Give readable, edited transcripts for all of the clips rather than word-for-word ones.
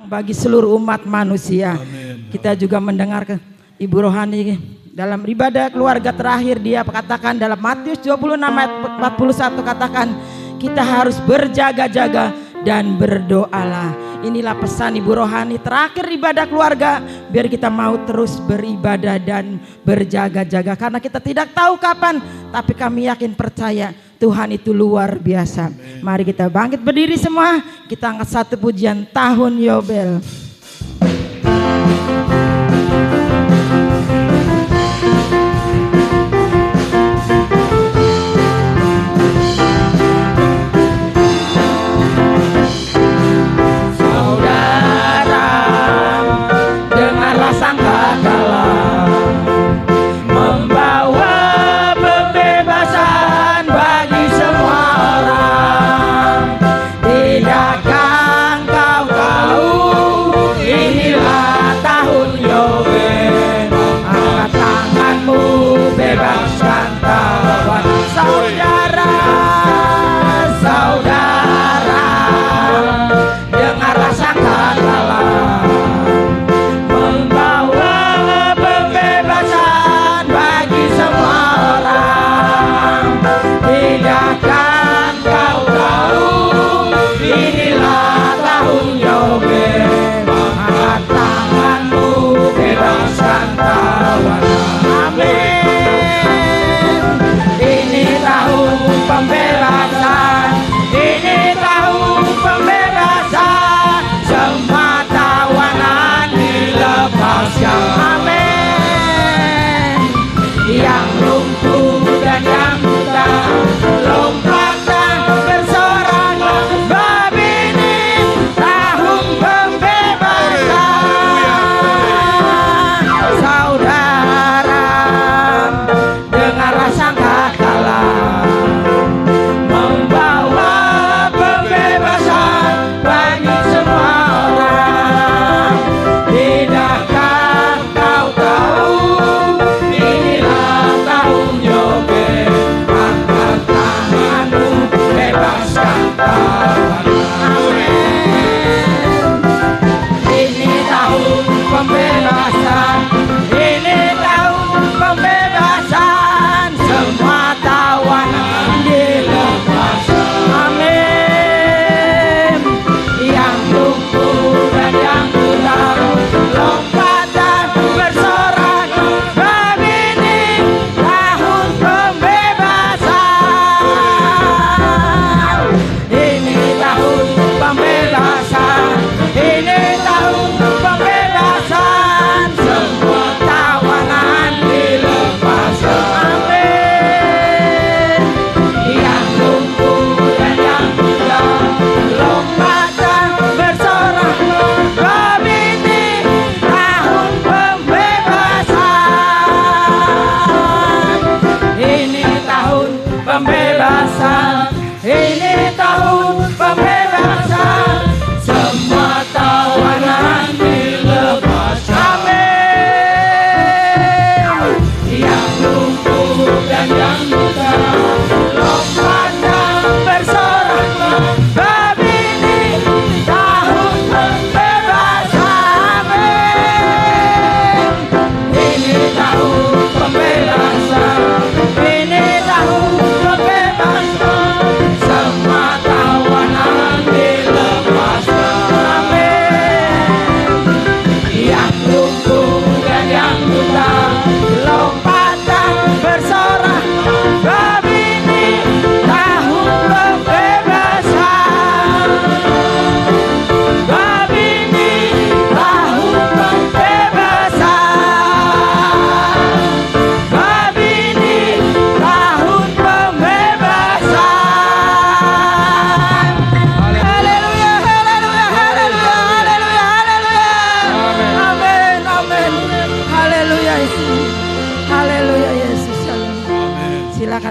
bagi seluruh umat manusia. Amin. Kita juga mendengar Ibu Rohani dalam ibadah keluarga terakhir, dia katakan dalam Matius 26 ayat 41, katakan kita harus berjaga-jaga dan berdoalah. Inilah pesan Ibu Rohani terakhir ibadah keluarga, biar kita mau terus beribadah dan berjaga-jaga, karena kita tidak tahu kapan, tapi kami yakin percaya Tuhan itu luar biasa. Amen. Mari kita bangkit berdiri semua, kita angkat satu pujian tahun Yobel.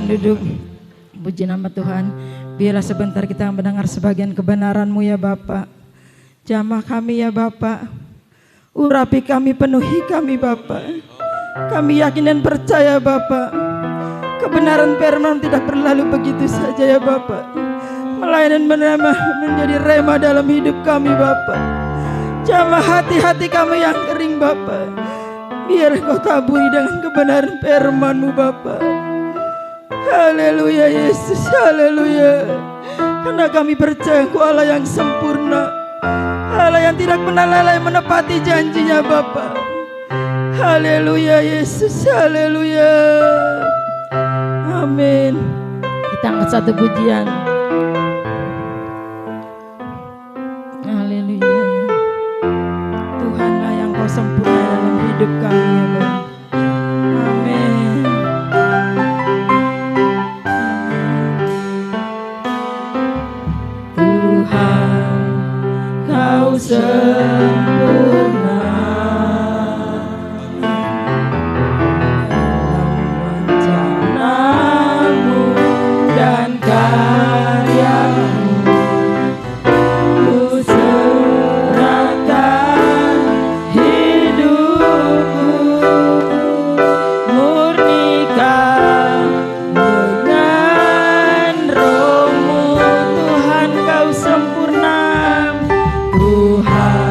Duduk, puji nama Tuhan. Biarlah sebentar kita mendengar sebagian kebenaran-Mu ya Bapa. Jamah kami ya Bapa, urapi kami, penuhi kami Bapa. Kami yakin dan percaya Bapa, kebenaran firman tidak berlalu begitu saja ya Bapa, melainkan menjadi rema dalam hidup kami Bapa. Jamah hati-hati kami yang kering Bapa. Biar Engkau taburi dengan kebenaran firman-Mu Bapa. Haleluya Yesus, haleluya. Karena kami percaya Engkau Allah yang sempurna, Allah yang tidak pernah lalai menepati janjinya Bapa. Haleluya Yesus, haleluya. Amin. Kita angkat satu pujian. Haleluya. Tuhanlah yang Kau sempurna dalam hidup kami ya Bapa. Amin. Tuhan, Kau sempurna dalam rencana-Mu dan karya-Mu. Ku serahkan hidupku, murnikan dengan Roh-Mu. Tuhan, Kau sempurna. Tuhan,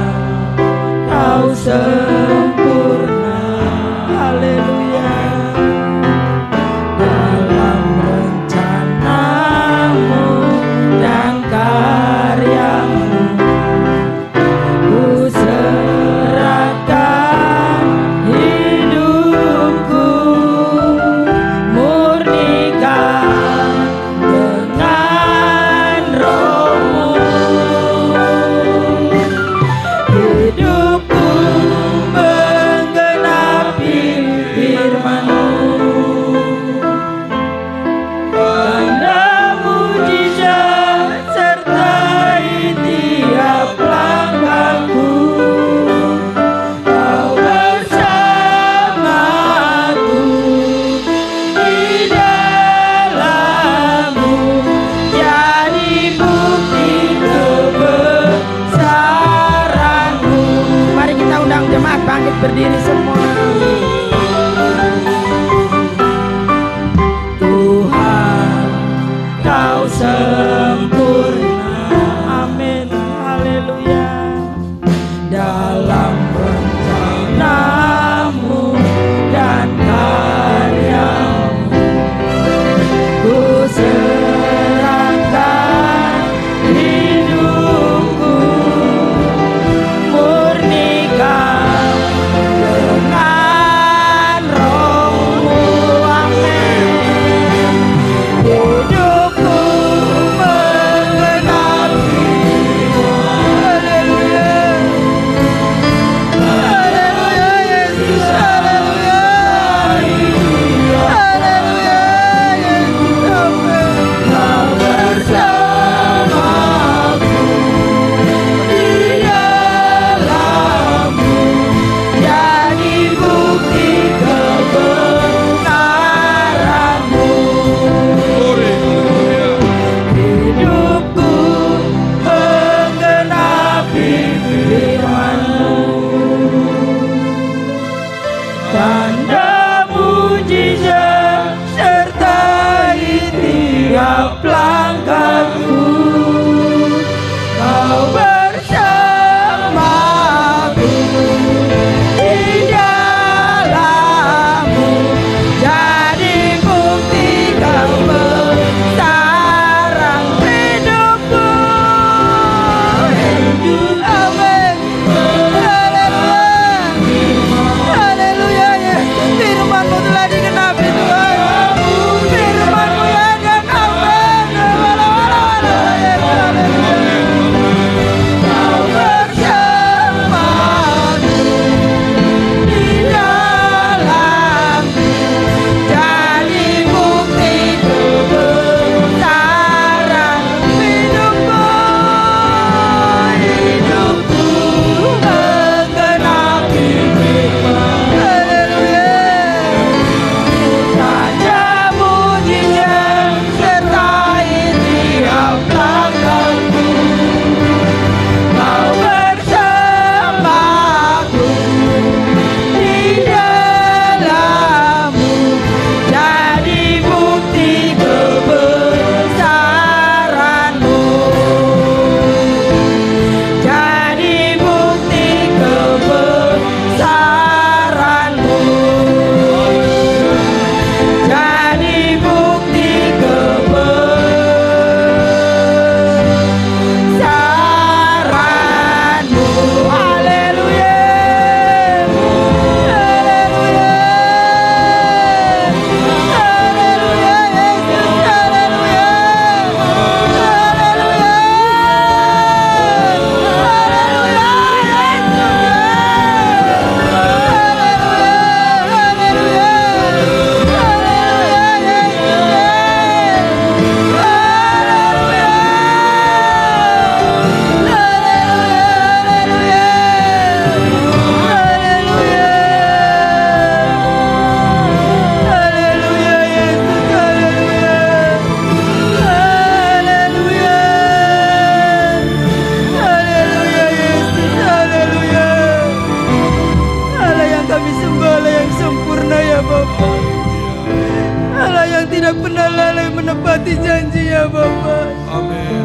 janji ya Bapa. Amin.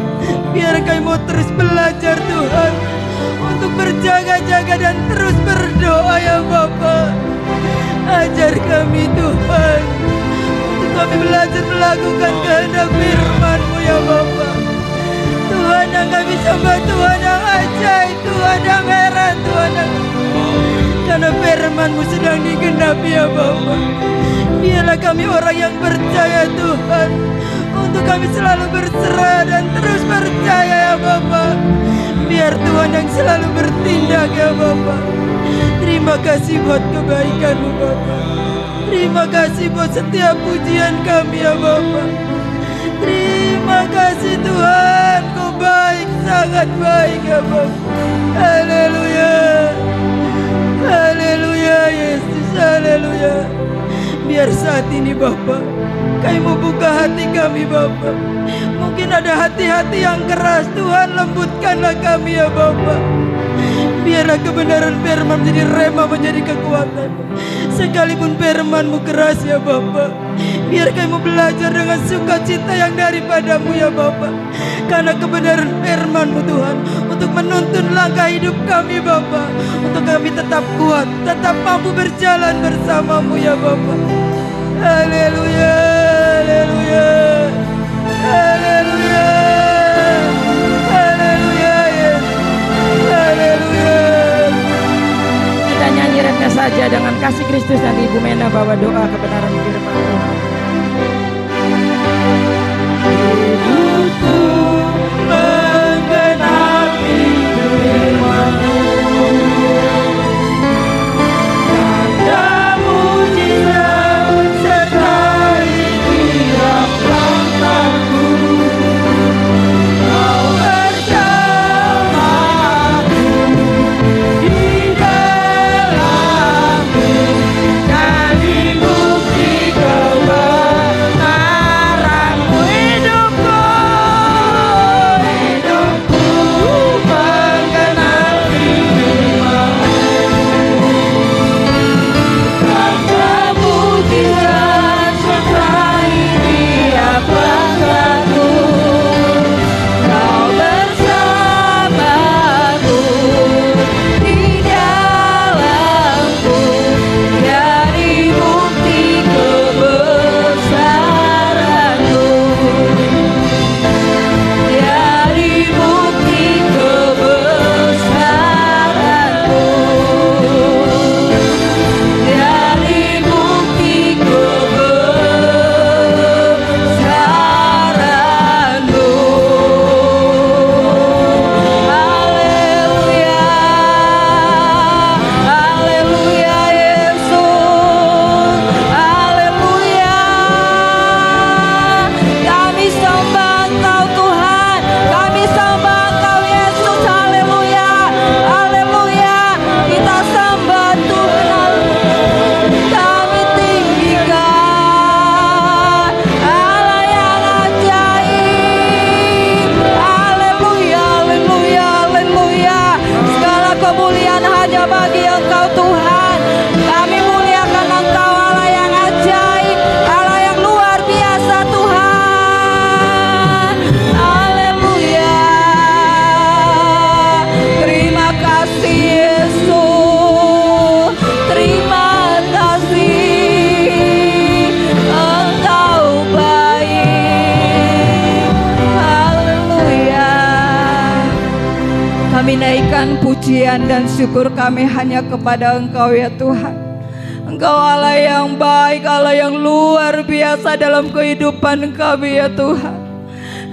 Biar kami mau terus belajar Tuhan, untuk berjaga-jaga dan terus berdoa ya Bapa. Ajar kami Tuhan, untuk kami belajar melakukan kehendak firman-Mu ya Bapa. Tuhan yang kami sembah, Tuhan yang ajaib, Tuhan yang heran, Tuhan yang... Karena firman-Mu sedang digenapi ya Bapa. Biarlah kami orang yang percaya Tuhan, untuk kami selalu berserah dan terus percaya ya Bapa. Biar Tuhan yang selalu bertindak ya Bapa. Terima kasih buat kebaikan-Mu Bapa. Terima kasih buat setiap pujian kami ya Bapa. Terima kasih Tuhan, Kau baik, sangat baik ya Bapa. Haleluya. Haleluya Yesus, haleluya. Biar saat ini Bapa, kami mau buka hati kami Bapa. Mungkin ada hati-hati yang keras, Tuhan lembutkanlah kami ya Bapa. Biarlah kebenaran firman menjadi rema, menjadi kekuatan. Sekalipun firman-Mu keras ya Bapa, biar kami mau belajar dengan sukacita yang daripada-Mu ya Bapa. Karena kebenaran firman-Mu Tuhan, untuk menuntun langkah hidup kami Bapa, untuk kami tetap kuat, tetap mampu berjalan bersama-Mu ya Bapa. Haleluya, haleluya, haleluya, haleluya, haleluya. Kita nyanyi retnya saja dengan kasih Kristus, dan Ibu Mena bawa doa kebenaran firman Tuhan. Hidupku menggenapi firman-Mu, tanda mujizat sertai tiap langkahku. Kau bersamaku di dalamku, jadi bukti kebenaran-Mu. Hidupku, hidupku menggenapi firman-Mu, tanda mujizat sertai tiap langkahku. Kau bersamaku di dalamku, jadi bukti kebesaran-Mu, jadi bukti kebesaran-Mu, jadi bukti kebesaran-Mu. Haleluya, haleluya Yesus, haleluya. Kami sembah Engkau Tuhan, kami sembah Engkau Yesus, haleluya, haleluya. Kita sembah Tuhan, kami tinggikan Allah yang ajaib. Haleluya, haleluya, haleluya. Segala kemuliaan hanya bagi Engkau Tuhan. Kami muliakan Engkau, Allah yang ajaib, Allah yang luar biasa Tuhan. Haleluya. Terima kasih Yesus, terima kasih, Engkau baik. Haleluya. Kami naikkan pujian dan syukur kami hanya kepada Engkau ya Tuhan. Engkau Allah yang baik, Allah yang luar biasa dalam kehidupan kami ya Tuhan.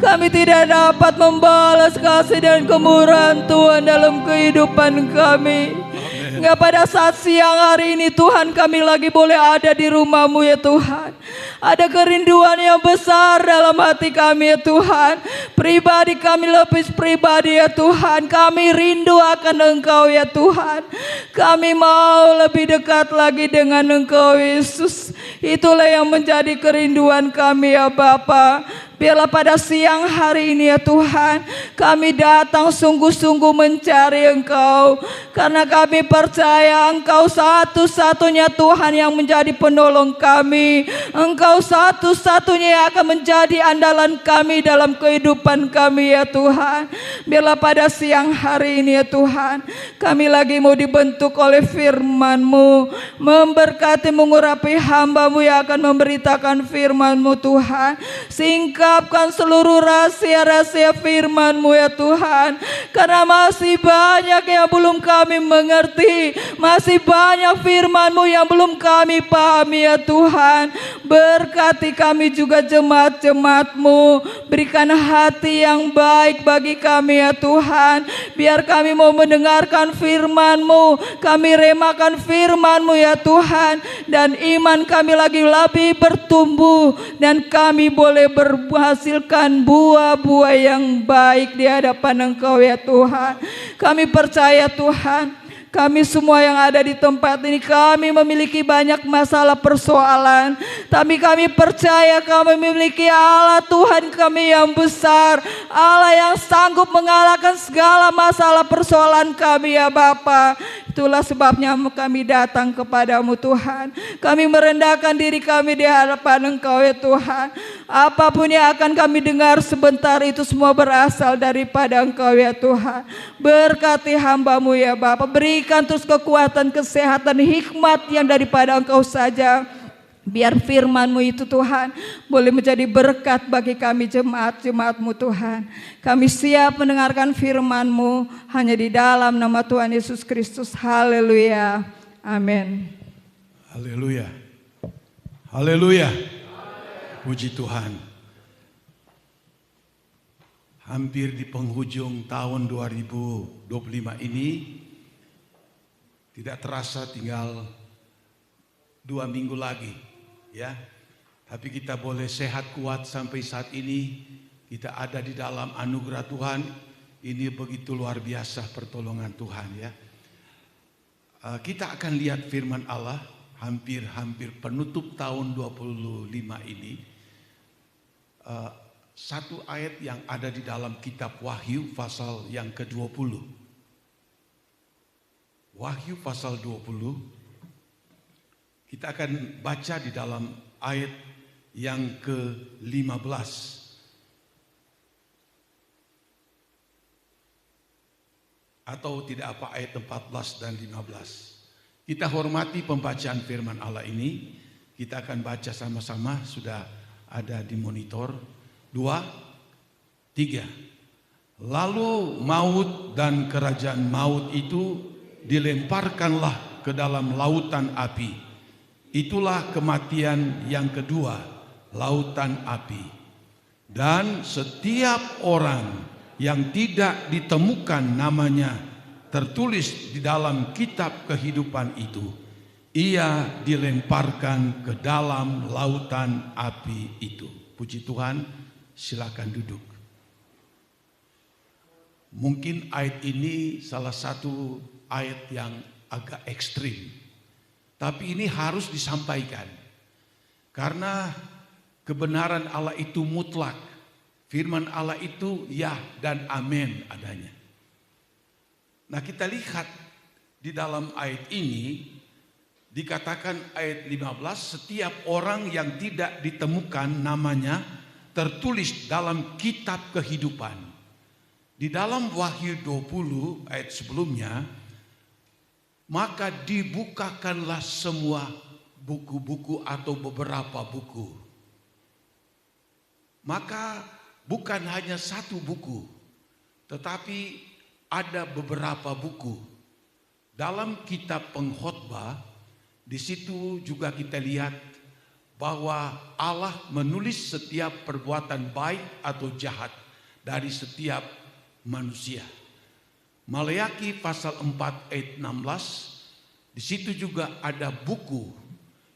Kami tidak dapat membalas kasih dan kemurahan Tuhan dalam kehidupan kami. Hingga pada saat siang hari ini Tuhan, kami lagi boleh ada di rumah-Mu ya Tuhan. Ada kerinduan yang besar dalam hati kami ya Tuhan. Pribadi kami, lebih pribadi ya Tuhan, kami rindu akan Engkau ya Tuhan. Kami mau lebih dekat lagi dengan Engkau Yesus. Itulah yang menjadi kerinduan kami ya Bapa. Biarlah pada siang hari ini ya Tuhan, kami datang sungguh-sungguh mencari Engkau, karena kami percaya Engkau satu-satunya Tuhan yang menjadi penolong kami. Engkau satu-satunya yang akan menjadi andalan kami dalam kehidupan kami ya Tuhan. Biarlah pada siang hari ini ya Tuhan, kami lagi mau dibentuk oleh firman-Mu, memberkati mengurapi hamba-Mu yang akan memberitakan firman-Mu Tuhan. Singkapkan seluruh rahasia-rahasia firman-Mu ya Tuhan, karena masih banyak yang belum kami mengerti, masih banyak firman-Mu yang belum kami pahami ya Tuhan. Berkati kami juga jemaat-jemaat-Mu, berikan hati yang baik bagi kami ya Tuhan. Biar kami mau mendengarkan firman-Mu, kami remakan firman-Mu ya Tuhan, dan iman kami lagi lebih bertumbuh, dan kami boleh menghasilkan buah-buah yang baik di hadapan Engkau ya Tuhan. Kami percaya Tuhan, kami semua yang ada di tempat ini, kami memiliki banyak masalah persoalan, tapi kami percaya kami memiliki Allah Tuhan kami yang besar, Allah yang sanggup mengalahkan segala masalah persoalan kami ya Bapa. Itulah sebabnya kami datang kepadamu Tuhan. Kami merendahkan diri kami di hadapan Engkau ya Tuhan. Apapun yang akan kami dengar sebentar itu semua berasal daripada Engkau ya Tuhan. Berkati hamba-Mu ya Bapa. Berikan terus kekuatan, kesehatan, hikmat yang daripada Engkau saja. Biar firman-Mu itu Tuhan boleh menjadi berkat bagi kami jemaat-jemaat-Mu Tuhan. Kami siap mendengarkan firman-Mu hanya di dalam nama Tuhan Yesus Kristus. Haleluya. Amin. Haleluya. Haleluya. Puji Tuhan. Hampir di penghujung tahun 2025 ini, tidak terasa tinggal 2 minggu lagi, ya. Tapi kita boleh sehat kuat sampai saat ini. Kita ada di dalam anugerah Tuhan. Ini begitu luar biasa pertolongan Tuhan, ya. Kita akan lihat firman Allah hampir penutup tahun 25 ini. Satu ayat yang ada di dalam kitab Wahyu pasal yang ke-20. Wahyu pasal 20. Kita akan baca di dalam ayat yang ke-15. Atau tidak apa, ayat 14 dan 15. Kita hormati pembacaan firman Allah ini. Kita akan baca sama-sama, sudah ada di monitor. 2, 3. Lalu maut dan kerajaan maut itu dilemparkanlah ke dalam lautan api. Itulah kematian yang kedua, lautan api. Dan setiap orang yang tidak ditemukan namanya tertulis di dalam kitab kehidupan itu, ia dilemparkan ke dalam lautan api itu. Puji Tuhan, silakan duduk. Mungkin ayat ini salah satu ayat yang agak ekstrim, tapi ini harus disampaikan karena kebenaran Allah itu mutlak. Firman Allah itu ya dan amin adanya. Nah, kita lihat di dalam ayat ini dikatakan ayat 15, setiap orang yang tidak ditemukan namanya tertulis dalam kitab kehidupan. Di dalam Wahyu 20 ayat sebelumnya, maka dibukakanlah semua buku-buku atau beberapa buku. Maka bukan hanya satu buku, tetapi ada beberapa buku. Dalam kitab Pengkhotbah, di situ juga kita lihat bahwa Allah menulis setiap perbuatan baik atau jahat dari setiap manusia. Maleakhi pasal 4 ayat 16, di situ juga ada buku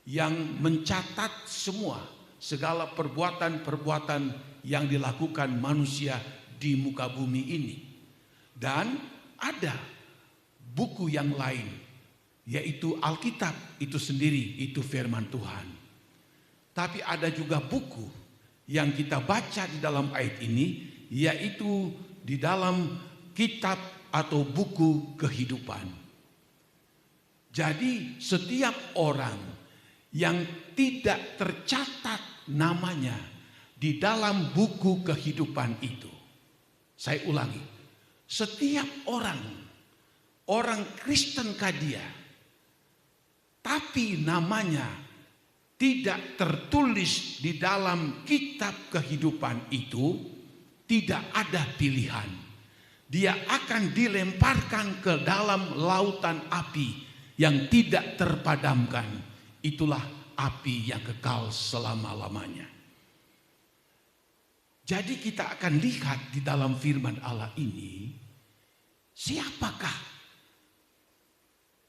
yang mencatat semua segala perbuatan-perbuatan yang dilakukan manusia di muka bumi ini. Dan ada buku yang lain, yaitu Alkitab itu sendiri, itu firman Tuhan. Tapi ada juga buku yang kita baca di dalam ayat ini, yaitu di dalam kitab atau buku kehidupan. Jadi setiap orang yang tidak tercatat namanya di dalam buku kehidupan itu, saya ulangi, setiap orang Kristen dia, tapi namanya tidak tertulis di dalam kitab kehidupan itu, tidak ada pilihan. Dia akan dilemparkan ke dalam lautan api yang tidak terpadamkan. Itulah api yang kekal selama-lamanya. Jadi kita akan lihat di dalam firman Allah ini, siapakah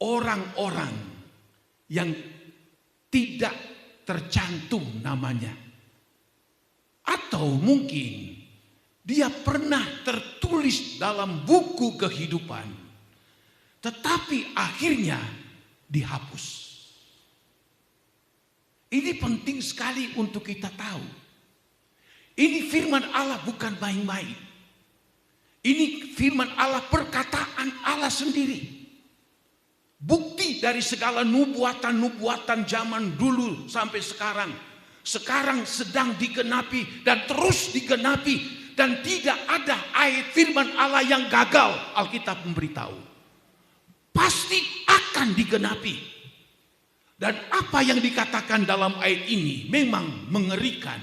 orang-orang yang tidak tercantum namanya. Atau mungkin dia pernah tertulis dalam buku kehidupan, tetapi akhirnya dihapus. Ini penting sekali untuk kita tahu. Ini firman Allah bukan main-main. Ini firman Allah, perkataan Allah sendiri. Bukti dari segala nubuatan-nubuatan zaman dulu sampai sekarang. Sekarang sedang digenapi dan terus digenapi. Dan tidak ada ayat firman Allah yang gagal. Alkitab memberitahu. Pasti akan digenapi. Dan apa yang dikatakan dalam ayat ini memang mengerikan.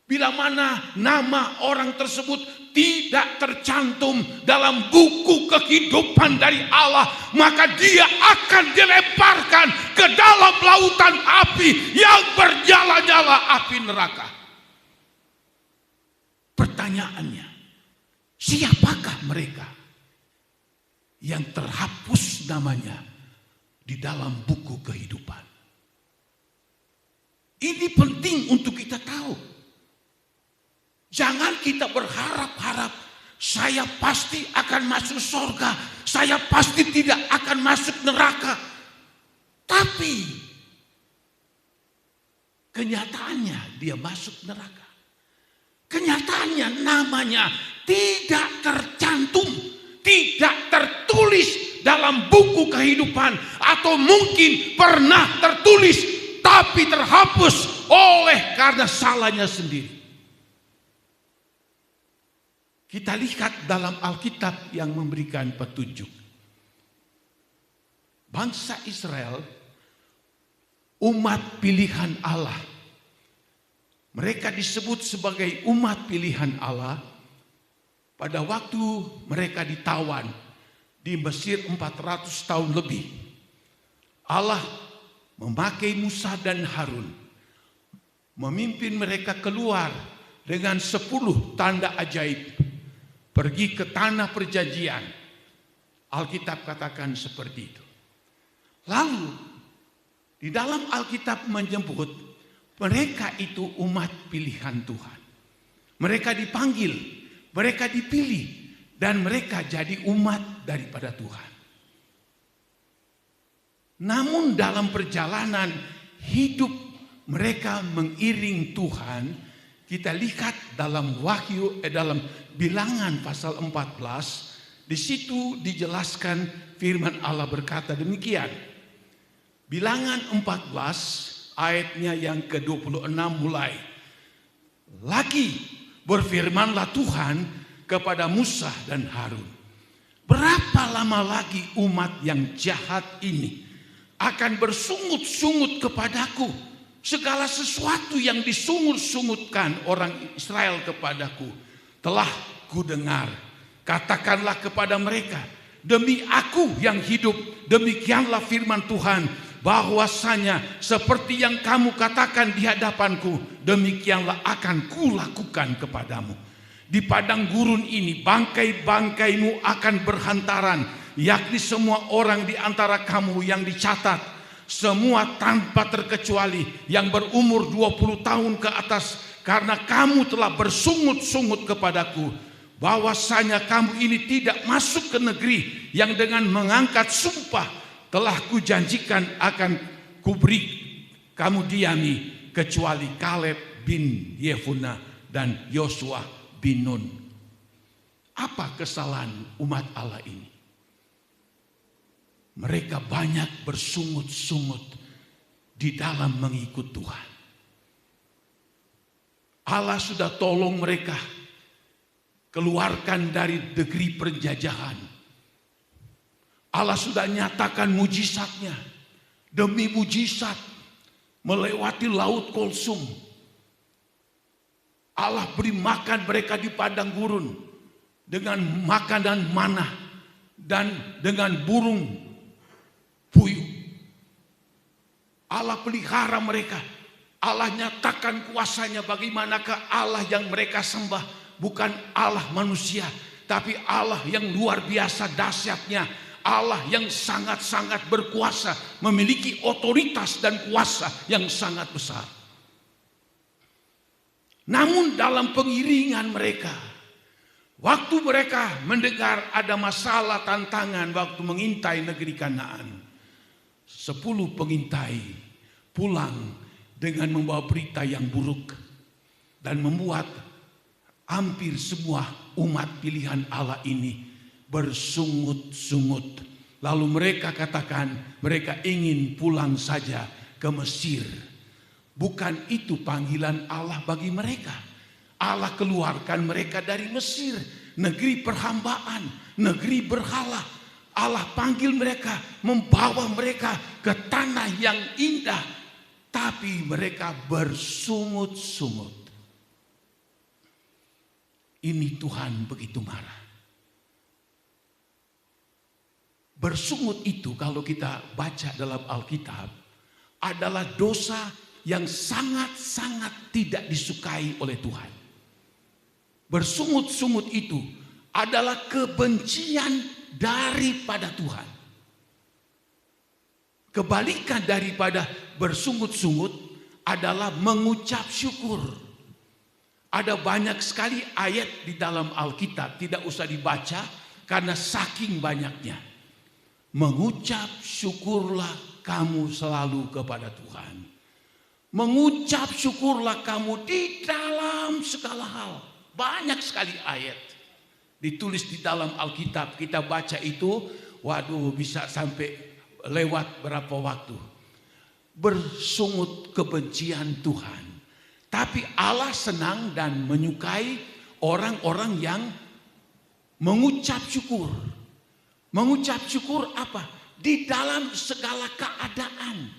Bila mana nama orang tersebut tidak tercantum dalam buku kehidupan dari Allah, maka dia akan dilemparkan ke dalam lautan api yang bernyala-nyala, api neraka. Pertanyaannya, siapakah mereka yang terhapus namanya di dalam buku kehidupan? Ini penting untuk kita tahu. Jangan kita berharap-harap, saya pasti akan masuk surga, saya pasti tidak akan masuk neraka. Tapi kenyataannya dia masuk neraka. Kenyataannya namanya tidak tercantum, tidak tertulis dalam buku kehidupan, atau mungkin pernah tertulis tapi terhapus oleh karena salahnya sendiri. Kita lihat dalam Alkitab yang memberikan petunjuk. Bangsa Israel, umat pilihan Allah. Mereka disebut sebagai umat pilihan Allah pada waktu mereka ditawan di Mesir 400 tahun lebih. Allah memakai Musa dan Harun, memimpin mereka keluar dengan 10 tanda ajaib. Pergi ke tanah perjanjian. Alkitab katakan seperti itu. Lalu di dalam Alkitab menyebut mereka itu umat pilihan Tuhan. Mereka dipanggil, mereka dipilih, dan mereka jadi umat daripada Tuhan. Namun dalam perjalanan hidup mereka mengiring Tuhan, kita lihat dalam dalam Bilangan pasal 14, di situ dijelaskan firman Allah berkata demikian. Bilangan 14 ayatnya yang ke-26 mulai. Lagi berfirmanlah Tuhan kepada Musa dan Harun, berapa lama lagi umat yang jahat ini akan bersungut-sungut kepadaku? Segala sesuatu yang disungut-sungutkan orang Israel kepadaku telah kudengar. Katakanlah kepada mereka, demi aku yang hidup, demikianlah firman Tuhan, bahwasanya seperti yang kamu katakan di hadapanku, demikianlah akan kulakukan kepadamu. Di padang gurun ini bangkai-bangkaimu akan berhantaran, yakni semua orang di antara kamu yang dicatat, semua tanpa terkecuali yang berumur 20 tahun ke atas, karena kamu telah bersungut-sungut kepadaku, bahwasanya kamu ini tidak masuk ke negeri yang dengan mengangkat sumpah telah kujanjikan akan kuberi kamu diami, kecuali Kaleb bin Yefuna dan Yosua bin Nun. Apa kesalahan umat Allah ini? Mereka banyak bersungut-sungut di dalam mengikut Tuhan. Allah sudah tolong mereka keluarkan dari negeri penjajahan. Allah sudah nyatakan mujizatnya. Demi mujizat melewati laut Kulsum. Allah beri makan mereka di padang gurun dengan makanan manah dan dengan burung puyuh. Allah pelihara mereka. Allah nyatakan kuasanya. Bagaimanakah Allah yang mereka sembah? Bukan Allah manusia, tapi Allah yang luar biasa dahsyatnya. Allah yang sangat-sangat berkuasa, memiliki otoritas dan kuasa yang sangat besar. Namun dalam pengiringan mereka, waktu mereka mendengar ada masalah tantangan waktu mengintai negeri Kanaan, 10 pengintai pulang dengan membawa berita yang buruk dan membuat hampir semua umat pilihan Allah ini bersungut-sungut. Lalu mereka katakan mereka ingin pulang saja ke Mesir. Bukan itu panggilan Allah bagi mereka. Allah keluarkan mereka dari Mesir, negeri perhambaan, negeri berhala. Allah panggil mereka, membawa mereka ke tanah yang indah. Tapi mereka bersungut-sungut. Ini Tuhan begitu marah. Bersungut itu kalau kita baca dalam Alkitab adalah dosa yang sangat-sangat tidak disukai oleh Tuhan. Bersungut-sungut itu adalah kebencian daripada Tuhan. Kebalikan daripada bersungut-sungut adalah mengucap syukur. Ada banyak sekali ayat di dalam Alkitab, tidak usah dibaca karena saking banyaknya. Mengucap syukurlah kamu selalu kepada Tuhan. Mengucap syukurlah kamu di dalam segala hal. Banyak sekali ayat ditulis di dalam Alkitab. Kita baca itu, waduh bisa sampai lewat berapa waktu. Bersungut kebencian Tuhan. Tapi Allah senang dan menyukai orang-orang yang mengucap syukur. Mengucap syukur apa? Di dalam segala keadaan.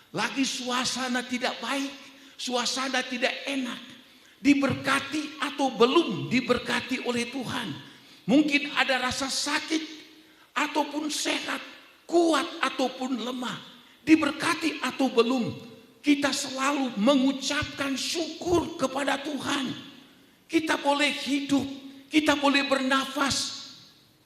Lagi suasana tidak baik, suasana tidak enak. Diberkati atau belum diberkati oleh Tuhan. Mungkin ada rasa sakit ataupun sehat, kuat ataupun lemah. Diberkati atau belum. Kita selalu mengucapkan syukur kepada Tuhan. Kita boleh hidup, kita boleh bernafas,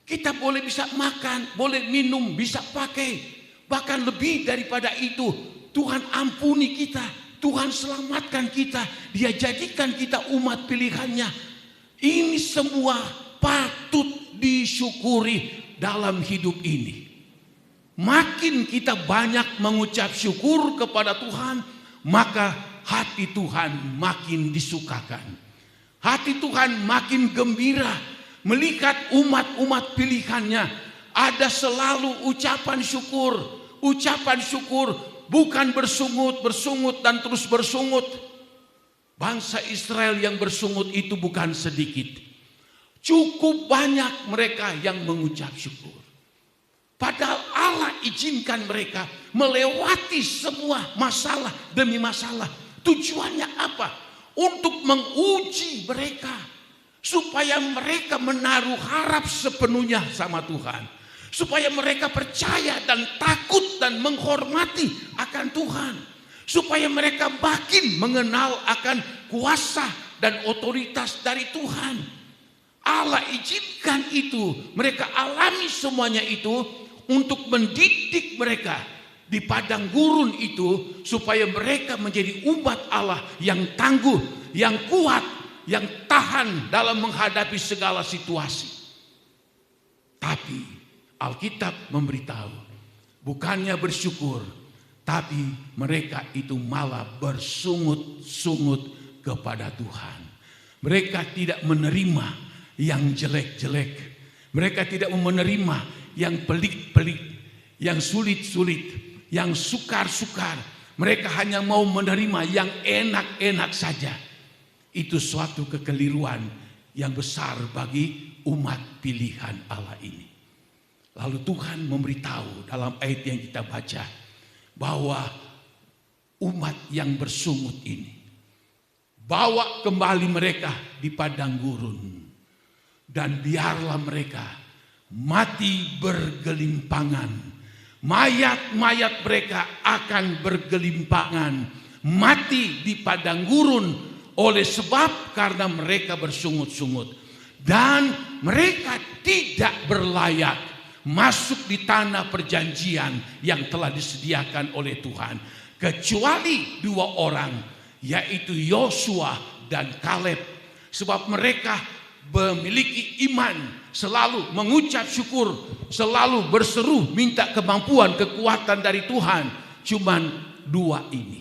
kita boleh bisa makan, boleh minum, bisa pakai. Bahkan lebih daripada itu, Tuhan ampuni kita, Tuhan selamatkan kita, Dia jadikan kita umat pilihannya. Ini semua patut disyukuri dalam hidup ini. Makin kita banyak mengucap syukur kepada Tuhan, maka hati Tuhan makin disukakan. Hati Tuhan makin gembira melihat umat-umat pilihannya. Ada selalu ucapan syukur. Ucapan syukur, bukan bersungut dan terus bersungut. Bangsa Israel yang bersungut itu bukan sedikit. Cukup banyak mereka yang mengucap syukur. Padahal Allah izinkan mereka melewati semua masalah demi masalah. Tujuannya apa? Untuk menguji mereka. Supaya mereka menaruh harap sepenuhnya sama Tuhan. Supaya mereka percaya dan takut dan menghormati akan Tuhan. Supaya mereka makin mengenal akan kuasa dan otoritas dari Tuhan. Allah izinkan itu. Mereka alami semuanya itu untuk mendidik mereka di padang gurun itu supaya mereka menjadi umat Allah yang tangguh, yang kuat, yang tahan dalam menghadapi segala situasi. Tapi Alkitab memberitahu bukannya bersyukur, tapi mereka itu malah bersungut-sungut kepada Tuhan. Mereka tidak menerima yang jelek-jelek. Mereka tidak menerima yang pelik-pelik, yang sulit-sulit, yang sukar-sukar. Mereka hanya mau menerima yang enak-enak saja. Itu suatu kekeliruan yang besar bagi umat pilihan Allah ini. Lalu Tuhan memberitahu dalam ayat yang kita baca bahwa umat yang bersungut ini, bawa kembali mereka di padang gurun, dan biarlah mereka mati bergelimpangan. Mayat-mayat mereka akan bergelimpangan mati di padang gurun oleh sebab karena mereka bersungut-sungut, dan mereka tidak berlayak masuk di tanah perjanjian yang telah disediakan oleh Tuhan, kecuali 2 orang, yaitu Yosua dan Kaleb. Sebab mereka memiliki iman, selalu mengucap syukur, selalu berseru minta kemampuan, kekuatan dari Tuhan. Cuman 2 ini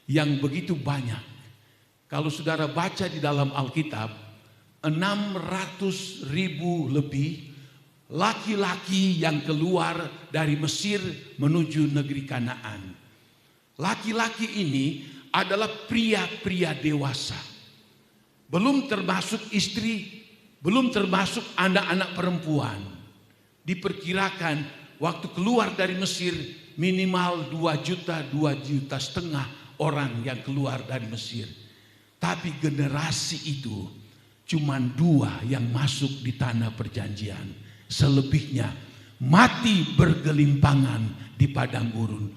yang begitu banyak. Kalau saudara baca di dalam Alkitab, 600.000 lebih laki-laki yang keluar dari Mesir menuju negeri Kanaan. Laki-laki ini adalah pria-pria dewasa. Belum termasuk istri, belum termasuk anak-anak perempuan. Diperkirakan waktu keluar dari Mesir minimal 2 juta, 2,5 juta orang yang keluar dari Mesir. Tapi generasi itu cuma 2 yang masuk di tanah perjanjian. Selebihnya mati bergelimpangan di padang gurun.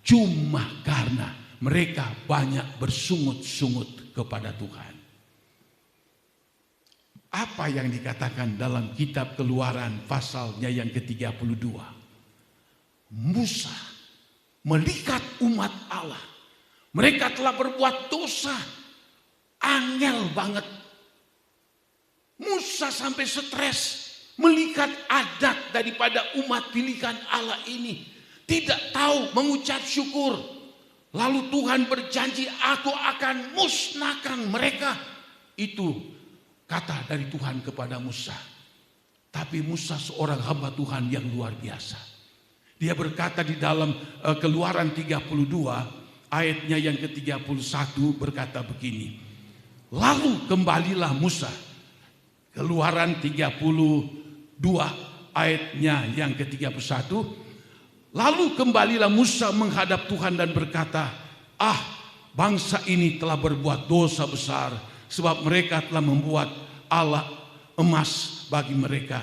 Cuma karena mereka banyak bersungut-sungut kepada Tuhan. Apa yang dikatakan dalam kitab Keluaran pasalnya yang ke-32? Musa melihat umat Allah. Mereka telah berbuat dosa. Angel banget. Musa sampai stres melihat adat daripada umat pilihan Allah ini. Tidak tahu mengucap syukur. Lalu Tuhan berjanji, aku akan musnahkan mereka. Itu kata dari Tuhan kepada Musa. Tapi Musa seorang hamba Tuhan yang luar biasa. Dia berkata di dalam Keluaran 32 ayatnya yang ke-31 berkata begini. Lalu kembalilah Musa. Keluaran 32 ayatnya yang ke-31. Lalu kembalilah Musa menghadap Tuhan dan berkata, bangsa ini telah berbuat dosa besar, sebab mereka telah membuat Allah emas bagi mereka.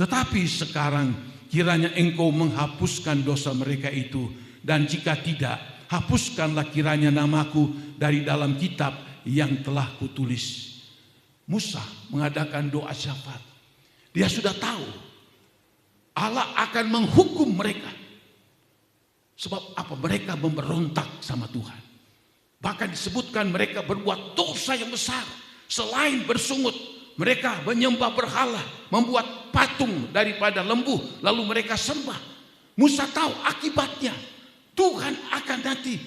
Tetapi sekarang kiranya engkau menghapuskan dosa mereka itu, dan jika tidak, hapuskanlah kiranya namaku dari dalam kitab yang telah kutulis. Musa mengadakan doa syafaat. Dia sudah tahu Allah akan menghukum mereka. Sebab apa? Mereka memberontak sama Tuhan. Bahkan disebutkan mereka berbuat dosa yang besar. Selain bersungut, mereka menyembah berhala, membuat patung daripada lembu, lalu mereka sembah. Musa tahu akibatnya. Tuhan akan nanti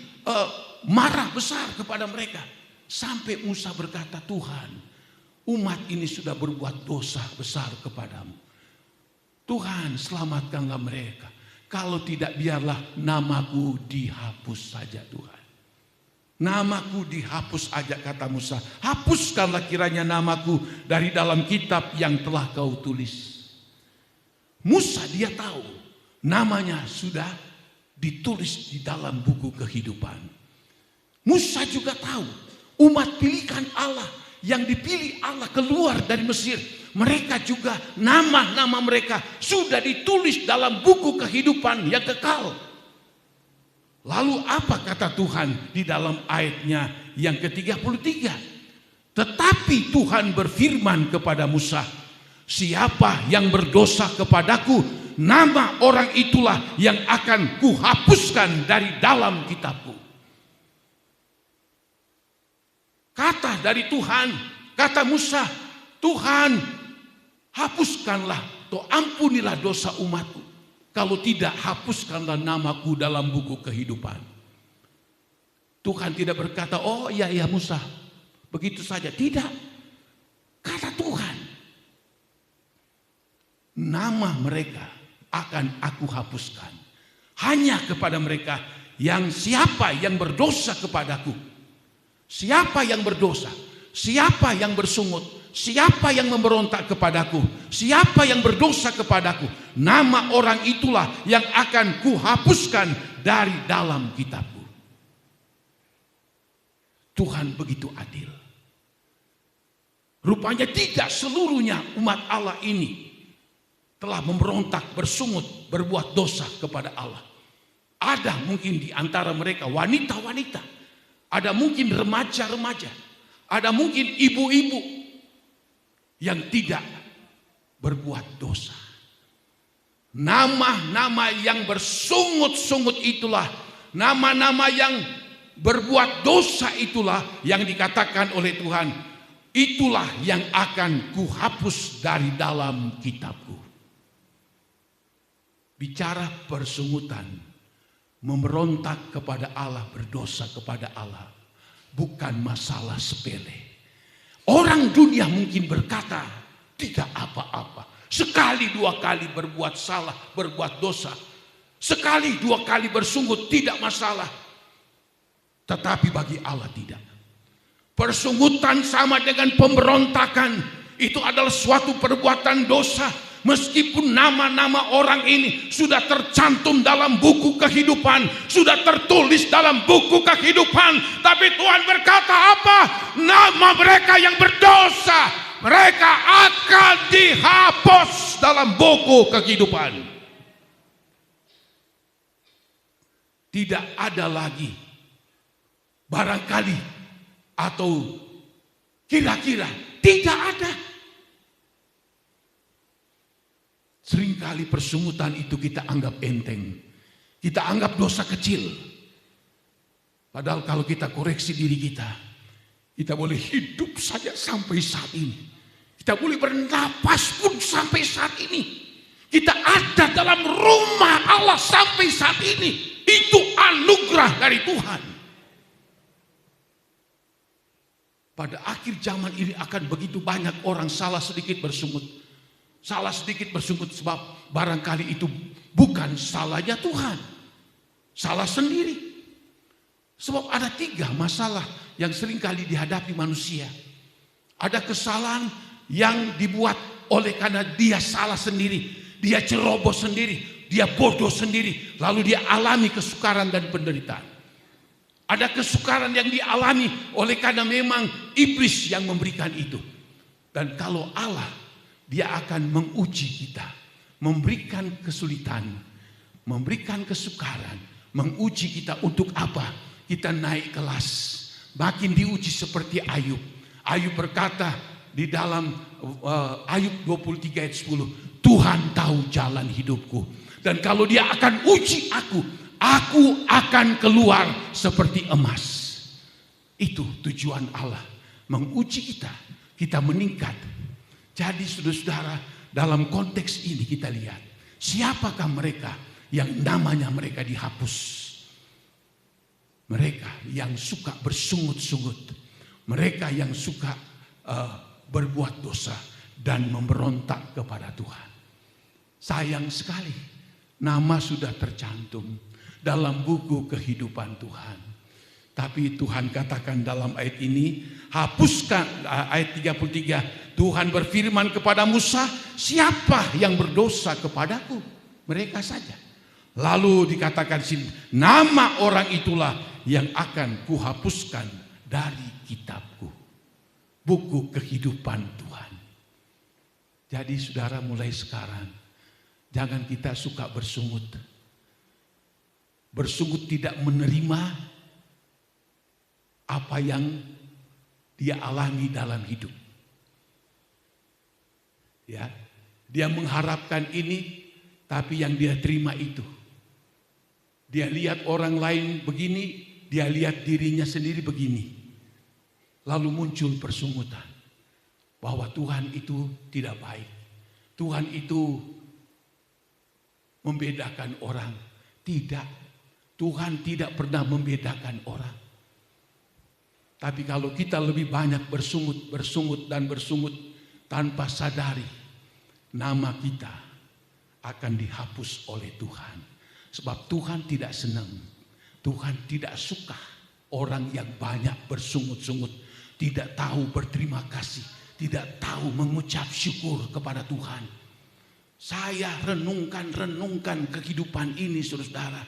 marah besar kepada mereka. Sampai Musa berkata, Tuhan, umat ini sudah berbuat dosa besar kepadamu. Tuhan, selamatkanlah mereka. Kalau tidak, biarlah namaku dihapus saja Tuhan. Namaku dihapus aja, kata Musa. Hapuskanlah kiranya namaku dari dalam kitab yang telah kau tulis. Musa dia tahu namanya sudah ditulis di dalam buku kehidupan. Musa juga tahu umat pilihan Allah yang dipilih Allah keluar dari Mesir. Mereka juga nama-nama mereka sudah ditulis dalam buku kehidupan yang kekal. Lalu apa kata Tuhan di dalam ayatnya yang ke-33? Tetapi Tuhan berfirman kepada Musa, siapa yang berdosa kepadaku, nama orang itulah yang akan kuhapuskan dari dalam kitabku. Kata dari Tuhan, kata Musa, Tuhan hapuskanlah atau ampunilah dosa umatku. Kalau tidak, hapuskanlah namaku dalam buku kehidupan. Tuhan tidak berkata, oh iya Musa, begitu saja. Tidak. Kata Tuhan, nama mereka akan aku hapuskan. Hanya kepada mereka yang siapa yang berdosa kepadaku. Siapa yang berdosa, siapa yang bersungut, siapa yang memberontak kepadaku, siapa yang berdosa kepadaku, nama orang itulah yang akan kuhapuskan dari dalam kitabku. Tuhan begitu adil. Rupanya tidak seluruhnya umat Allah ini telah memberontak, bersungut, berbuat dosa kepada Allah. Ada mungkin di antara mereka wanita-wanita, ada mungkin remaja-remaja, ada mungkin ibu-ibu yang tidak berbuat dosa. Nama-nama yang bersungut-sungut itulah, nama-nama yang berbuat dosa itulah yang dikatakan oleh Tuhan, itulah yang akan kuhapus dari dalam kitabku. Bicara persungutan, memberontak kepada Allah, berdosa kepada Allah, bukan masalah sepele. Orang dunia mungkin berkata, tidak apa-apa. Sekali dua kali berbuat salah, berbuat dosa. Sekali dua kali bersungut, tidak masalah. Tetapi bagi Allah tidak. Persungutan sama dengan pemberontakan. Itu adalah suatu perbuatan dosa. Meskipun nama-nama orang ini sudah tercantum dalam buku kehidupan, sudah tertulis dalam buku kehidupan, tapi Tuhan berkata apa? Nama mereka yang berdosa, mereka akan dihapus dalam buku kehidupan. Tidak ada lagi barangkali atau kira-kira, tidak ada. Seringkali persungutan itu kita anggap enteng. Kita anggap dosa kecil. Padahal kalau kita koreksi diri kita, kita boleh hidup saja sampai saat ini. Kita boleh bernapas pun sampai saat ini. Kita ada dalam rumah Allah sampai saat ini. Itu anugerah dari Tuhan. Pada akhir zaman ini akan begitu banyak orang salah sedikit bersungut. Salah sedikit bersungut sebab barangkali itu bukan salahnya Tuhan. Salah sendiri. Sebab ada 3 masalah yang seringkali dihadapi manusia. Ada kesalahan yang dibuat oleh karena dia salah sendiri. Dia ceroboh sendiri. Dia bodoh sendiri. Lalu dia alami kesukaran dan penderitaan. Ada kesukaran yang dialami oleh karena memang iblis yang memberikan itu. Dan kalau Allah, Dia akan menguji kita, memberikan kesulitan, memberikan kesukaran, menguji kita untuk apa? Kita naik kelas, makin diuji seperti Ayub. Ayub berkata di dalam Ayub 23 ayat 10, Tuhan tahu jalan hidupku. Dan kalau Dia akan uji aku akan keluar seperti emas. Itu tujuan Allah, menguji kita, kita meningkat. Jadi saudara-saudara, dalam konteks ini kita lihat, siapakah mereka yang namanya mereka dihapus? Mereka yang suka bersungut-sungut, mereka yang suka berbuat dosa dan memberontak kepada Tuhan. Sayang sekali, nama sudah tercantum dalam buku kehidupan Tuhan. Tapi Tuhan katakan dalam ayat ini, hapuskan, ayat 33, Tuhan berfirman kepada Musa, siapa yang berdosa kepadaku? Mereka saja. Lalu dikatakan sini, nama orang itulah yang akan kuhapuskan dari kitabku. Buku kehidupan Tuhan. Jadi saudara, mulai sekarang, jangan kita suka bersungut. Bersungut tidak menerima apa yang dia alami dalam hidup. Ya, dia mengharapkan ini, tapi yang dia terima itu. Dia lihat orang lain begini, dia lihat dirinya sendiri begini. Lalu muncul persungutan bahwa Tuhan itu tidak baik. Tuhan itu membedakan orang. Tidak, Tuhan tidak pernah membedakan orang. Tapi kalau kita lebih banyak bersungut tanpa sadari, nama kita akan dihapus oleh Tuhan. Sebab Tuhan tidak senang, Tuhan tidak suka orang yang banyak bersungut-sungut, tidak tahu berterima kasih, tidak tahu mengucap syukur kepada Tuhan. Saya renungkan kehidupan ini, saudara.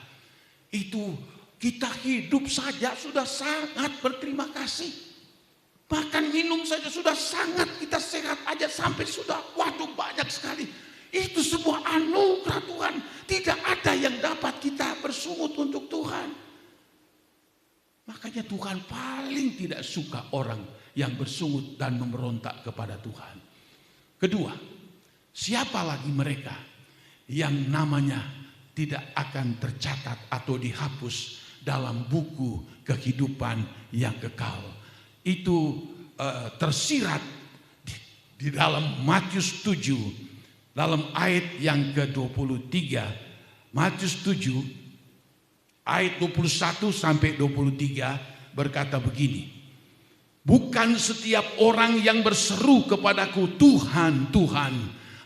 Itu kita hidup saja sudah sangat berterima kasih. Makan minum saja sudah sangat, kita sehat aja sampai sudah, waduh banyak sekali. Itu sebuah anugerah Tuhan. Tidak ada yang dapat kita bersungut untuk Tuhan. Makanya Tuhan paling tidak suka orang yang bersungut dan memberontak kepada Tuhan. Kedua, siapa lagi mereka yang namanya tidak akan tercatat atau dihapus dalam buku kehidupan yang kekal? Itu tersirat di dalam Matius 7. Dalam ayat yang ke-23, Matius 7, ayat 21 sampai 23 berkata begini. Bukan setiap orang yang berseru kepadaku, Tuhan, Tuhan,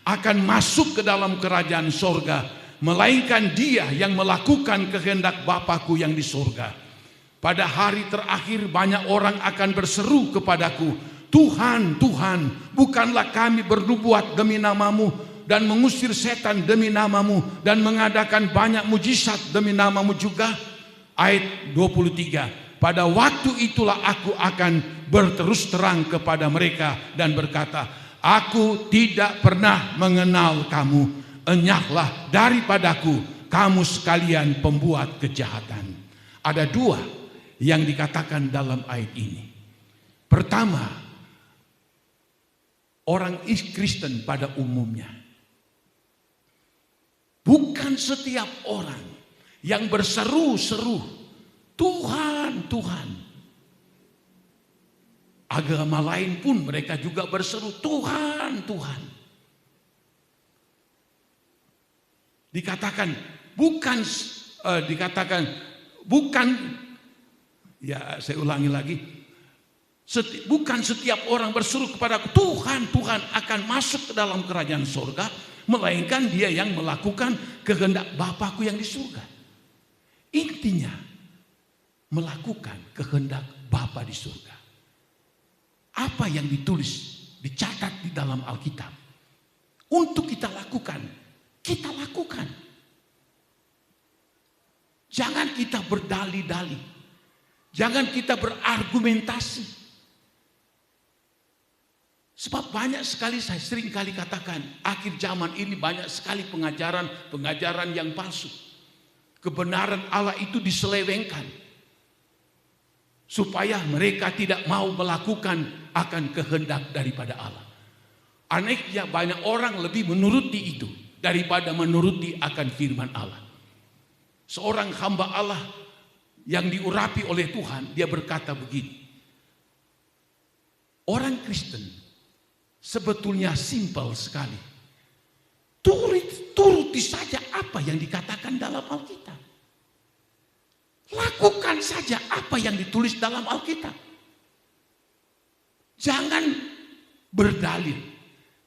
akan masuk ke dalam kerajaan sorga, melainkan dia yang melakukan kehendak Bapa-Ku yang di sorga. Pada hari terakhir banyak orang akan berseru kepadaku, Tuhan, Tuhan, bukanlah kami bernubuat demi namamu, dan mengusir setan demi namamu, dan mengadakan banyak mujizat demi namamu juga. Ayat 23, pada waktu itulah aku akan berterus terang kepada mereka dan berkata, aku tidak pernah mengenal kamu, enyahlah daripadaku kamu sekalian pembuat kejahatan. Ada dua yang dikatakan dalam ayat ini. Pertama, orang Kristen pada umumnya. Bukan setiap orang yang berseru-seru, Tuhan, Tuhan. Agama lain pun mereka juga berseru, Tuhan, Tuhan. Dikatakan, bukan, ya saya ulangi lagi. Bukan setiap orang berseru kepada Tuhan, Tuhan akan masuk ke dalam kerajaan surga, melainkan dia yang melakukan kehendak Bapa-Ku yang di surga. Intinya melakukan kehendak Bapa di surga. Apa yang ditulis, dicatat di dalam Alkitab, untuk kita lakukan, kita lakukan. Jangan kita berdalih-dalih, jangan kita berargumentasi. Sebab banyak sekali, saya sering kali katakan, akhir zaman ini banyak sekali pengajaran yang palsu. Kebenaran Allah itu diselewengkan, supaya mereka tidak mau melakukan akan kehendak daripada Allah. Anehnya banyak orang lebih menuruti itu daripada menuruti akan firman Allah. Seorang hamba Allah yang diurapi oleh Tuhan, dia berkata begini, orang Kristen sebetulnya simpel sekali. Turuti saja apa yang dikatakan dalam Alkitab. Lakukan saja apa yang ditulis dalam Alkitab. Jangan berdalil,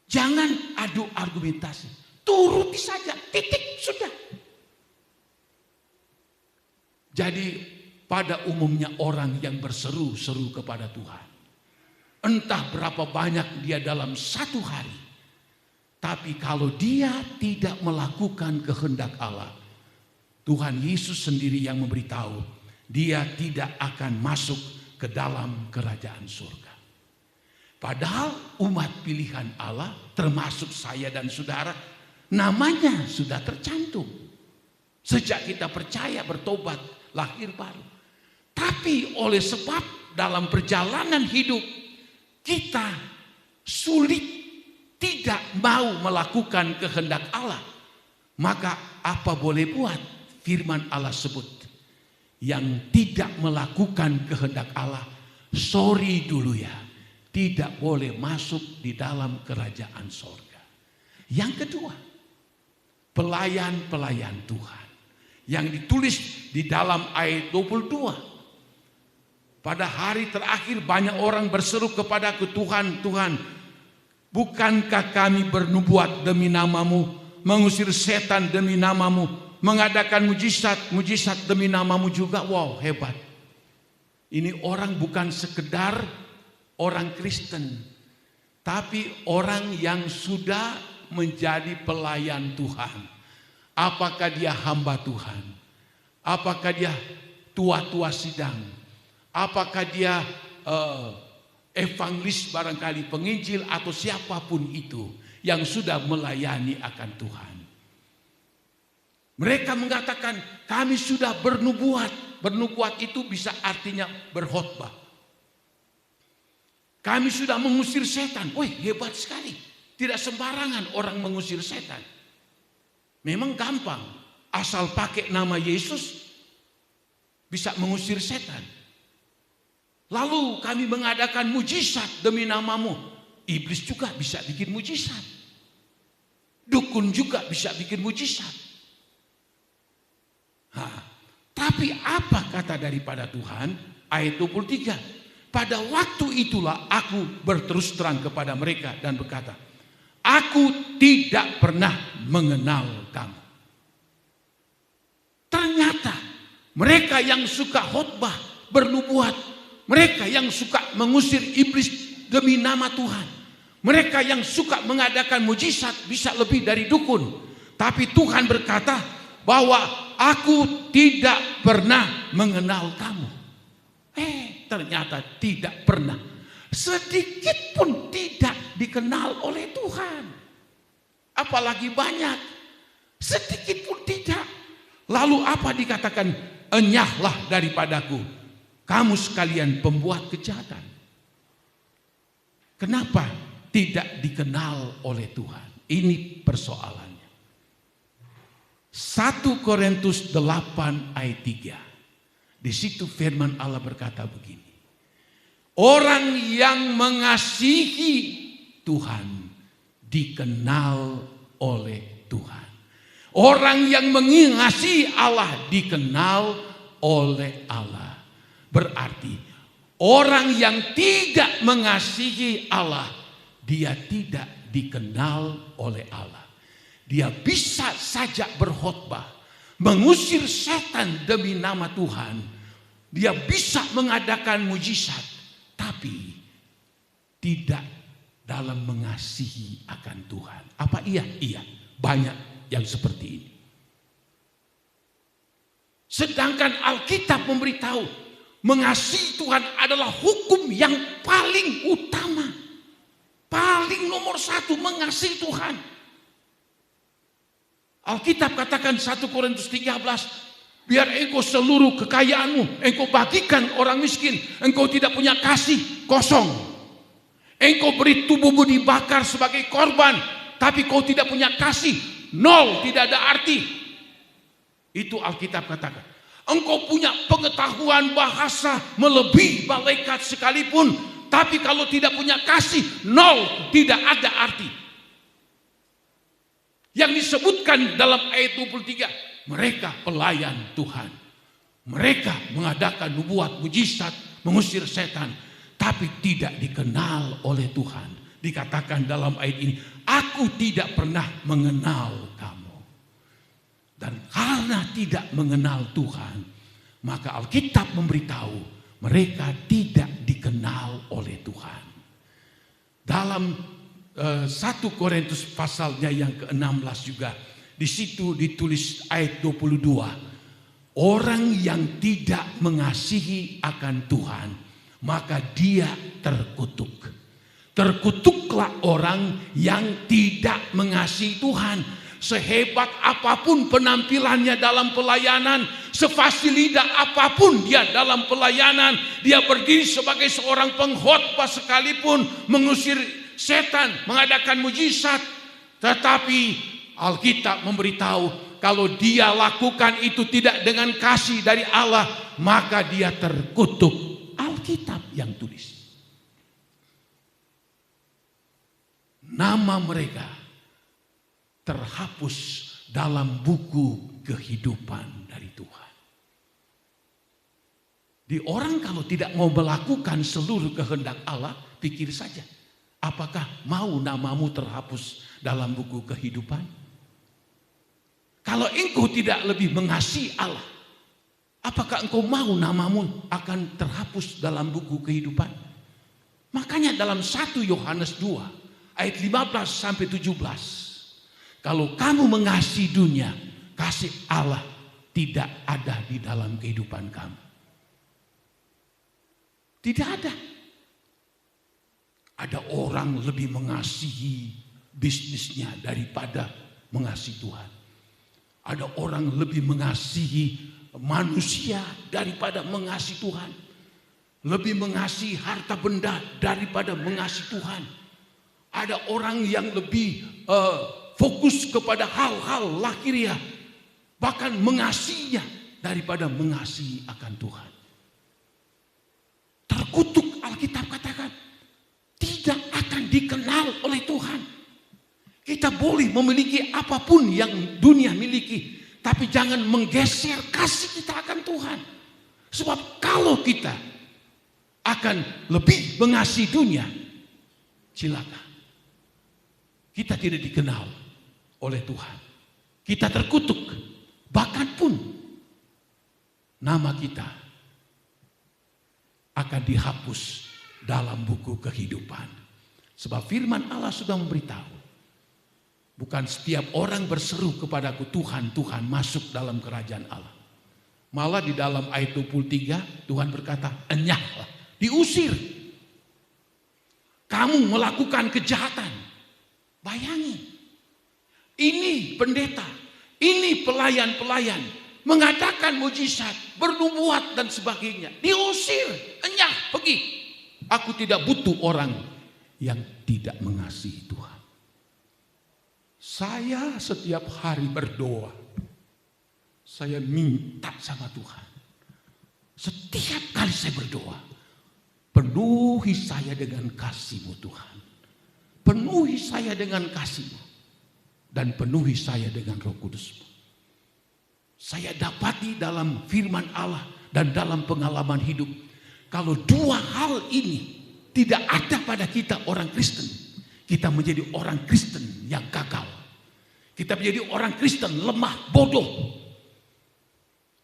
jangan adu argumentasi. Turuti saja, titik, sudah. Jadi pada umumnya orang yang berseru-seru kepada Tuhan, entah berapa banyak dia dalam satu hari, tapi kalau dia tidak melakukan kehendak Allah, Tuhan Yesus sendiri yang memberitahu, dia tidak akan masuk ke dalam kerajaan surga. Padahal umat pilihan Allah, termasuk saya dan saudara, namanya sudah tercantum. Sejak kita percaya, bertobat, lahir baru. Tapi oleh sebab dalam perjalanan hidup, kita sulit tidak mau melakukan kehendak Allah. Maka apa boleh buat? Firman Allah sebut, yang tidak melakukan kehendak Allah, sorry dulu ya, tidak boleh masuk di dalam kerajaan sorga. Yang kedua, pelayan-pelayan Tuhan yang ditulis di dalam ayat 22. Pada hari terakhir banyak orang berseru kepadaku, Tuhan, Tuhan, bukankah kami bernubuat demi namamu, mengusir setan demi namamu, mengadakan mujizat demi namamu juga? Wow, hebat. Ini orang bukan sekedar orang Kristen, tapi orang yang sudah menjadi pelayan Tuhan. Apakah dia hamba Tuhan? Apakah dia tua-tua sidang? Apakah dia evangelis barangkali, penginjil atau siapapun itu yang sudah melayani akan Tuhan. Mereka mengatakan kami sudah bernubuat. Bernubuat itu bisa artinya berkhotbah. Kami sudah mengusir setan. Wih, hebat sekali. Tidak sembarangan orang mengusir setan. Memang gampang. Asal pakai nama Yesus bisa mengusir setan. Lalu kami mengadakan mujizat demi namamu. Iblis juga bisa bikin mujizat. Dukun juga bisa bikin mujizat. Tapi apa kata daripada Tuhan? Ayat 23. Pada waktu itulah aku berterus terang kepada mereka dan berkata, aku tidak pernah mengenal kamu. Ternyata mereka yang suka khotbah, bernubuat, mereka yang suka mengusir iblis demi nama Tuhan, mereka yang suka mengadakan mujizat bisa lebih dari dukun. Tapi Tuhan berkata bahwa aku tidak pernah mengenal kamu. Ternyata tidak pernah. Sedikit pun tidak dikenal oleh Tuhan. Apalagi banyak. Sedikit pun tidak. Lalu apa dikatakan? Enyahlah daripadaku, kamu sekalian pembuat kejahatan. Kenapa tidak dikenal oleh Tuhan? Ini persoalannya. 1 Korintus 8 ayat 3. Di situ firman Allah berkata begini. Orang yang mengasihi Tuhan dikenal oleh Tuhan. Orang yang mengasihi Allah dikenal oleh Allah. Berarti orang yang tidak mengasihi Allah, dia tidak dikenal oleh Allah. Dia bisa saja berkhotbah, mengusir setan demi nama Tuhan. Dia bisa mengadakan mujizat, tapi tidak dalam mengasihi akan Tuhan. Apa iya? Iya, banyak yang seperti ini. Sedangkan Alkitab memberitahu mengasihi Tuhan adalah hukum yang paling utama. Paling nomor 1, mengasihi Tuhan. Alkitab katakan 1 Korintus 13. Biar engkau seluruh kekayaanmu engkau bagikan orang miskin. Engkau tidak punya kasih, kosong. Engkau beri tubuhmu dibakar sebagai korban, tapi kau tidak punya kasih, nol, tidak ada arti. Itu Alkitab katakan. Engkau punya pengetahuan bahasa melebihi malaikat sekalipun, tapi kalau tidak punya kasih, nol, tidak ada arti. Yang disebutkan dalam ayat 23, mereka pelayan Tuhan. Mereka mengadakan nubuat, mujizat, mengusir setan, tapi tidak dikenal oleh Tuhan. Dikatakan dalam ayat ini, aku tidak pernah mengenal kamu. Dan karena tidak mengenal Tuhan, maka Alkitab memberitahu mereka tidak dikenal oleh Tuhan. Dalam 1 Korintus pasalnya yang ke-16 juga, di situ ditulis ayat 22. Orang yang tidak mengasihi akan Tuhan, maka dia terkutuk. Terkutuklah orang yang tidak mengasihi Tuhan. Sehebat apapun penampilannya dalam pelayanan, sefasilitas apapun dia dalam pelayanan, dia berdiri sebagai seorang pengkhotbah sekalipun, mengusir setan, mengadakan mujizat, tetapi Alkitab memberitahu kalau dia lakukan itu tidak dengan kasih dari Allah, maka dia terkutuk. Alkitab yang tulis. Nama mereka terhapus dalam buku kehidupan dari Tuhan. Di orang kalau tidak mau melakukan seluruh kehendak Allah, pikir saja, apakah mau namamu terhapus dalam buku kehidupan? Kalau engkau tidak lebih mengasihi Allah, apakah engkau mau namamu akan terhapus dalam buku kehidupan? Makanya dalam 1 Yohanes 2 ayat 15 sampai 17, kalau kamu mengasihi dunia, kasih Allah tidak ada di dalam kehidupan kamu. Tidak ada. Ada orang lebih mengasihi bisnisnya daripada mengasihi Tuhan. Ada orang lebih mengasihi manusia daripada mengasihi Tuhan. Lebih mengasihi harta benda daripada mengasihi Tuhan. Ada orang yang lebih fokus kepada hal-hal lahiriah, bahkan mengasihinya daripada mengasihi akan Tuhan. Terkutuk, Alkitab katakan, tidak akan dikenal oleh Tuhan. Kita boleh memiliki apapun yang dunia miliki, tapi jangan menggeser kasih kita akan Tuhan. Sebab kalau kita akan lebih mengasihi dunia, celaka. Kita tidak dikenal oleh Tuhan. Kita terkutuk. Bahkan pun nama kita akan dihapus dalam buku kehidupan. Sebab firman Allah sudah memberitahu, bukan setiap orang berseru kepadaku, Tuhan, Tuhan, masuk dalam kerajaan Allah. Malah di dalam ayat 23 Tuhan berkata, enyahlah, diusir. Kamu melakukan kejahatan. Bayangin, ini pendeta, ini pelayan-pelayan mengadakan mujizat, bernubuat dan sebagainya. Diusir, enyah, pergi. Aku tidak butuh orang yang tidak mengasihi Tuhan. Saya setiap hari berdoa. Saya minta sama Tuhan. Setiap kali saya berdoa, penuhi saya dengan kasih-Mu Tuhan. Penuhi saya dengan kasih-Mu. Dan penuhi saya dengan Roh Kudus-Mu. Saya dapati dalam firman Allah dan dalam pengalaman hidup, kalau dua hal ini tidak ada pada kita orang Kristen, kita menjadi orang Kristen yang gagal. Kita menjadi orang Kristen lemah, bodoh.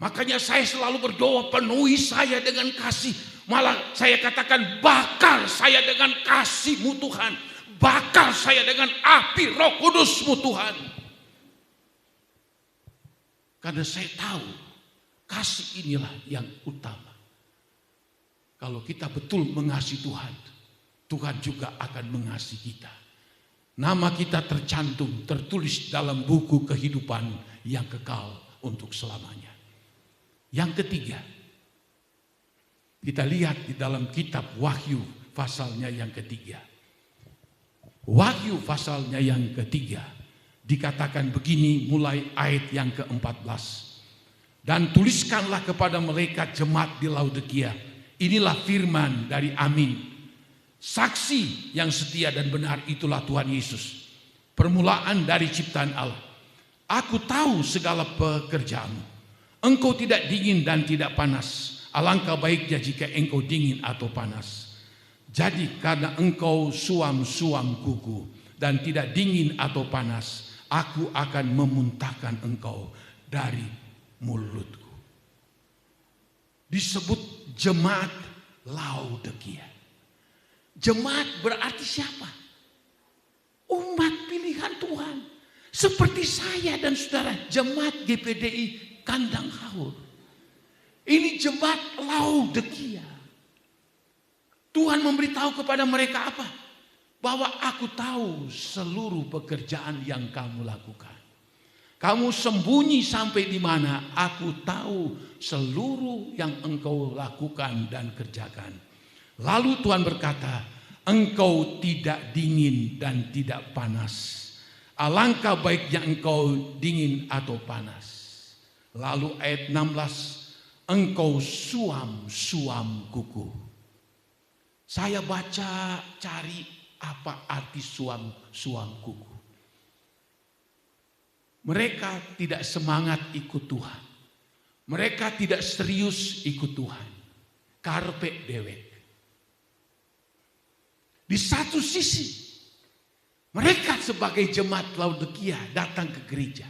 Makanya saya selalu berdoa, penuhi saya dengan kasih. Malah saya katakan, bakar saya dengan kasih-Mu Tuhan. Bakar saya dengan api Roh Kudus-Mu Tuhan. Karena saya tahu kasih inilah yang utama. Kalau kita betul mengasihi Tuhan, Tuhan juga akan mengasihi kita. Nama kita tercantum, tertulis dalam buku kehidupan yang kekal untuk selamanya. Yang ketiga, kita lihat di dalam kitab Wahyu pasalnya yang ketiga. Wahyu pasalnya yang ketiga dikatakan begini mulai ayat yang ke-14. Dan tuliskanlah kepada malaikat jemaat di Laodikia, inilah firman dari Amin, saksi yang setia dan benar, itulah Tuhan Yesus, permulaan dari ciptaan Allah. Aku tahu segala pekerjaanmu. Engkau tidak dingin dan tidak panas. Alangkah baiknya jika engkau dingin atau panas. Jadi karena engkau suam-suam kuku dan tidak dingin atau panas, aku akan memuntahkan engkau dari mulutku. Disebut jemaat Laodikia. Jemaat berarti siapa? Umat pilihan Tuhan. Seperti saya dan saudara, jemaat GPDI Kandang Haur. Ini jemaat Laodikia. Tuhan memberitahu kepada mereka apa? Bahwa aku tahu seluruh pekerjaan yang kamu lakukan. Kamu sembunyi sampai di mana, aku tahu seluruh yang engkau lakukan dan kerjakan. Lalu Tuhan berkata, engkau tidak dingin dan tidak panas. Alangkah baiknya engkau dingin atau panas. Lalu ayat 16, engkau suam-suam kuku. Saya baca cari apa arti suam-suam kuku. Mereka tidak semangat ikut Tuhan. Mereka tidak serius ikut Tuhan. karpet dewek. Di satu sisi, mereka sebagai jemaat Laodikia datang ke gereja.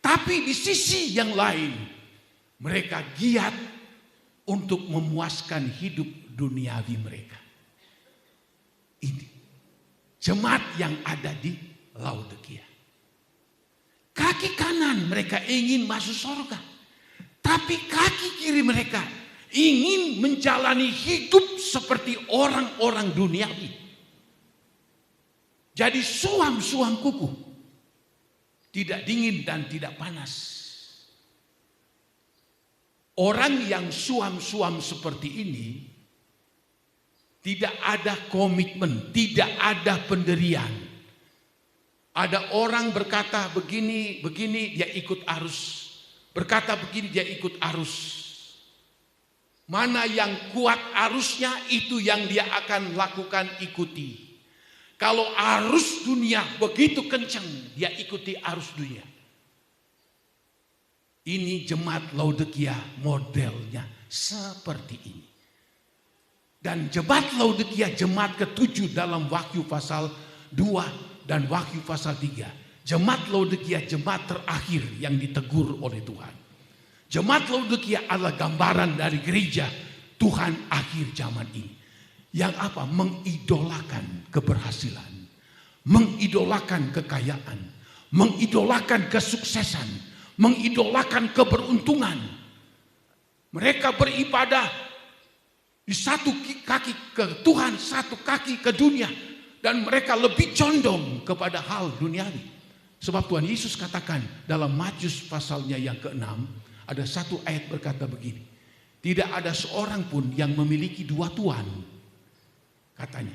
Tapi di sisi yang lain, mereka giat untuk memuaskan hidup duniawi mereka. Ini jemaat yang ada di Laodikia. Kaki kanan mereka ingin masuk surga. Tapi kaki kiri mereka ingin menjalani hidup seperti orang-orang duniawi. Jadi suam-suam kuku. Tidak dingin dan tidak panas. Orang yang suam-suam seperti ini tidak ada komitmen, tidak ada pendirian. Ada orang berkata begini, dia ikut arus. Berkata begini, dia ikut arus. Mana yang kuat arusnya, itu yang dia akan lakukan, ikuti. Kalau arus dunia begitu kencang, dia ikuti arus dunia. Ini jemaat Laodikia modelnya seperti ini. Dan jemaat Laodikia jemaat ke-7 dalam Wahyu pasal 2 dan Wahyu pasal 3. Jemaat Laodikia jemaat terakhir yang ditegur oleh Tuhan. Jemaat Laodikia adalah gambaran dari gereja Tuhan akhir zaman ini. Yang apa? Mengidolakan keberhasilan, mengidolakan kekayaan, mengidolakan kesuksesan, mengidolakan keberuntungan. Mereka beribadah di satu kaki ke Tuhan, satu kaki ke dunia. Dan mereka lebih condong kepada hal duniawi. Sebab Tuhan Yesus katakan dalam Matius pasalnya yang ke-6, ada satu ayat berkata begini. Tidak ada seorang pun yang memiliki dua tuan. Katanya,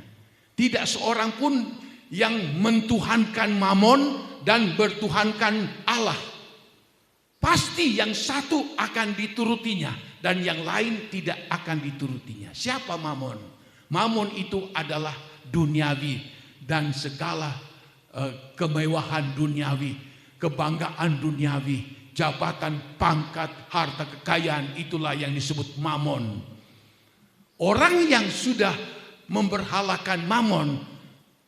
tidak seorang pun yang mentuhankan mamon dan bertuhankan Allah. Pasti yang satu akan diturutinya dan yang lain tidak akan diturutinya. Siapa mamon? Mamon itu adalah duniawi dan segala kemewahan duniawi, kebanggaan duniawi, jabatan, pangkat, harta kekayaan, itulah yang disebut mamon. Orang yang sudah memberhalakan mamon,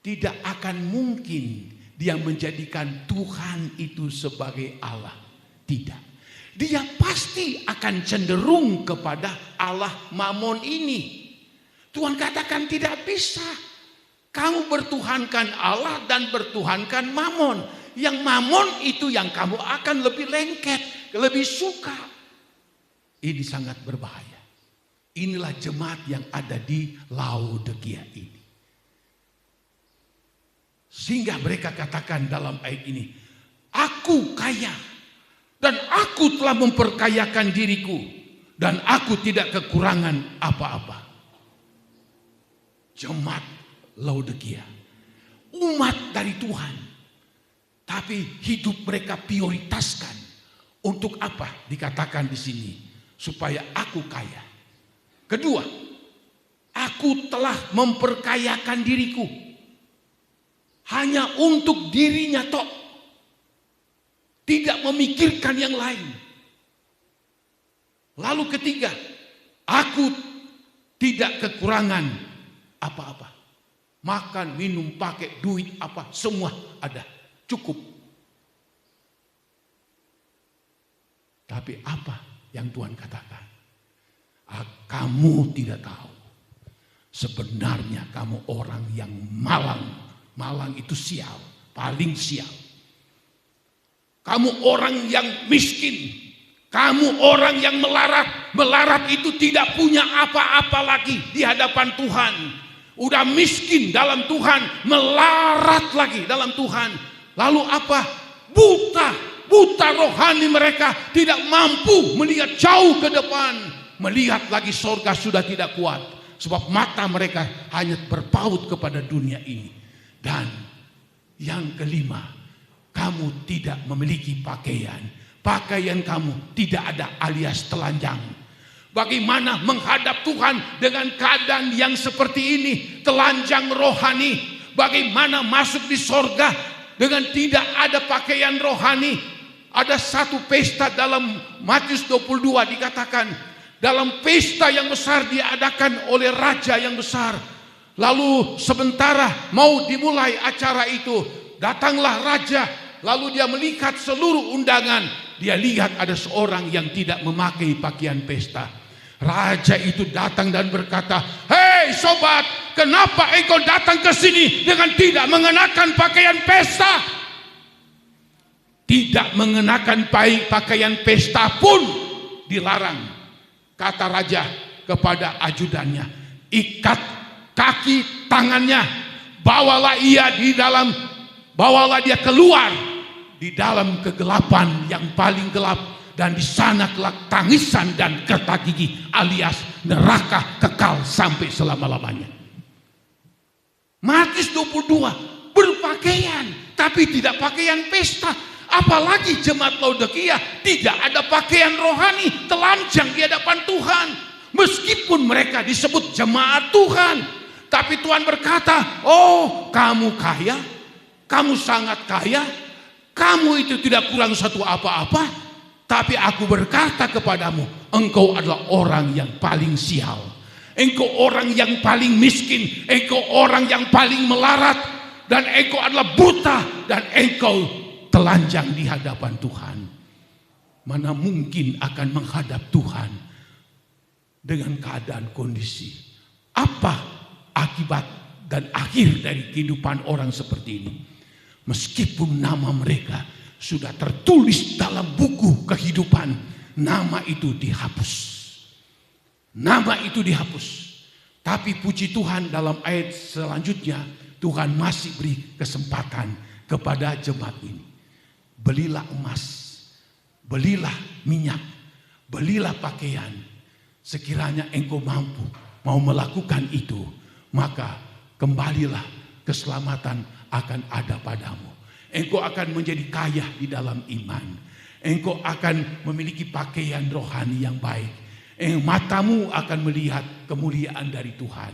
tidak akan mungkin dia menjadikan Tuhan itu sebagai Allah. Tidak. Dia pasti akan cenderung kepada Allah mamon ini. Tuhan katakan tidak bisa. Kamu bertuhankan Allah dan bertuhankan mamon. Yang mamon itu yang kamu akan lebih lengket, lebih suka. Ini sangat berbahaya. Inilah jemaat yang ada di Laodikia ini. Sehingga mereka katakan dalam ayat ini, aku kaya dan aku telah memperkayakan diriku dan aku tidak kekurangan apa-apa. Jemaat Laodikia, umat dari Tuhan, tapi hidup mereka prioritaskan untuk apa? Dikatakan di sini, supaya aku kaya. Kedua, aku telah memperkayakan diriku hanya untuk dirinya tok, tidak memikirkan yang lain. Lalu ketiga, aku tidak kekurangan apa-apa. Makan, minum, pakai, duit, apa, semua ada, cukup. Tapi apa yang Tuhan katakan? Kamu tidak tahu. Sebenarnya kamu orang yang malang. Malang itu sial, paling sial. Kamu orang yang miskin. Kamu orang yang melarat. Melarat itu tidak punya apa-apa lagi di hadapan Tuhan. Udah miskin dalam Tuhan, melarat lagi dalam Tuhan. Lalu apa? Buta rohani mereka, tidak mampu melihat jauh ke depan. Melihat lagi sorga sudah tidak kuat. Sebab mata mereka hanya berpaut kepada dunia ini. Dan yang kelima, kamu tidak memiliki pakaian. Pakaian kamu tidak ada alias telanjang. Bagaimana menghadap Tuhan dengan keadaan yang seperti ini, telanjang rohani? Bagaimana masuk di sorga dengan tidak ada pakaian rohani? Ada satu pesta dalam Matius 22 dikatakan, Dalam pesta yang besar diadakan oleh raja yang besar. Lalu sementara mau dimulai acara itu, datanglah raja. Lalu dia melihat seluruh undangan. Dia lihat ada seorang yang tidak memakai pakaian pesta. Raja itu datang dan berkata, "Hei sobat, kenapa engkau datang ke sini dengan tidak mengenakan pakaian pesta?" Tidak mengenakan pakaian pesta pun dilarang. Kata raja kepada ajudannya, "Ikat kaki tangannya, bawalah dia keluar di dalam kegelapan yang paling gelap, dan di sana kelak tangisan dan kerta gigi alias neraka kekal sampai selama-lamanya." Matius 22 berpakaian tapi tidak pakaian pesta. Apalagi jemaat Laodikia tidak ada pakaian rohani, telanjang di hadapan Tuhan. Meskipun mereka disebut jemaat Tuhan, tapi Tuhan berkata, "Oh, kamu kaya, kamu sangat kaya, kamu itu tidak kurang satu apa-apa. Tapi aku berkata kepadamu, engkau adalah orang yang paling sial. Engkau orang yang paling miskin, engkau orang yang paling melarat, dan engkau adalah buta, dan engkau telanjang di hadapan Tuhan." Mana mungkin akan menghadap Tuhan dengan keadaan kondisi? Apa akibat dan akhir dari kehidupan orang seperti ini? Meskipun nama mereka sudah tertulis dalam buku kehidupan, nama itu dihapus. Nama itu dihapus. Tapi puji Tuhan, dalam ayat selanjutnya Tuhan masih beri kesempatan kepada jemaat ini. Belilah emas, belilah minyak, belilah pakaian. Sekiranya engkau mampu mau melakukan itu, maka kembalilah, keselamatan akan ada padamu. Engkau akan menjadi kaya di dalam iman. Engkau akan memiliki pakaian rohani yang baik. Matamu akan melihat kemuliaan dari Tuhan.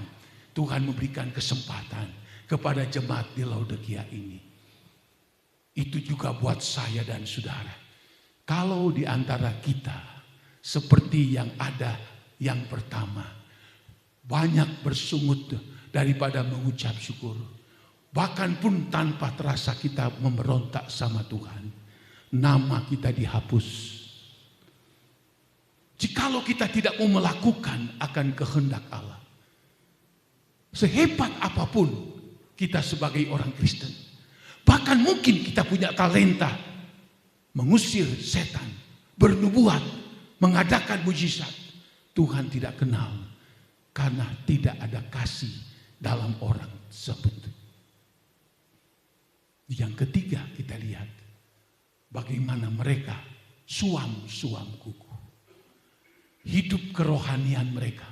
Tuhan memberikan kesempatan kepada jemaat di Laodikia ini. Itu juga buat saya dan saudara. Kalau di antara kita seperti yang ada yang pertama, banyak bersungut daripada mengucap syukur. Bahkan pun tanpa terasa kita memberontak sama Tuhan, nama kita dihapus. Jikalau kita tidak mau melakukan akan kehendak Allah, sehebat apapun kita sebagai orang Kristen, bahkan mungkin kita punya talenta mengusir setan, bernubuat, mengadakan mujizat, Tuhan tidak kenal karena tidak ada kasih dalam orang tersebut. Yang ketiga, kita lihat bagaimana mereka suam-suam kuku. Hidup kerohanian mereka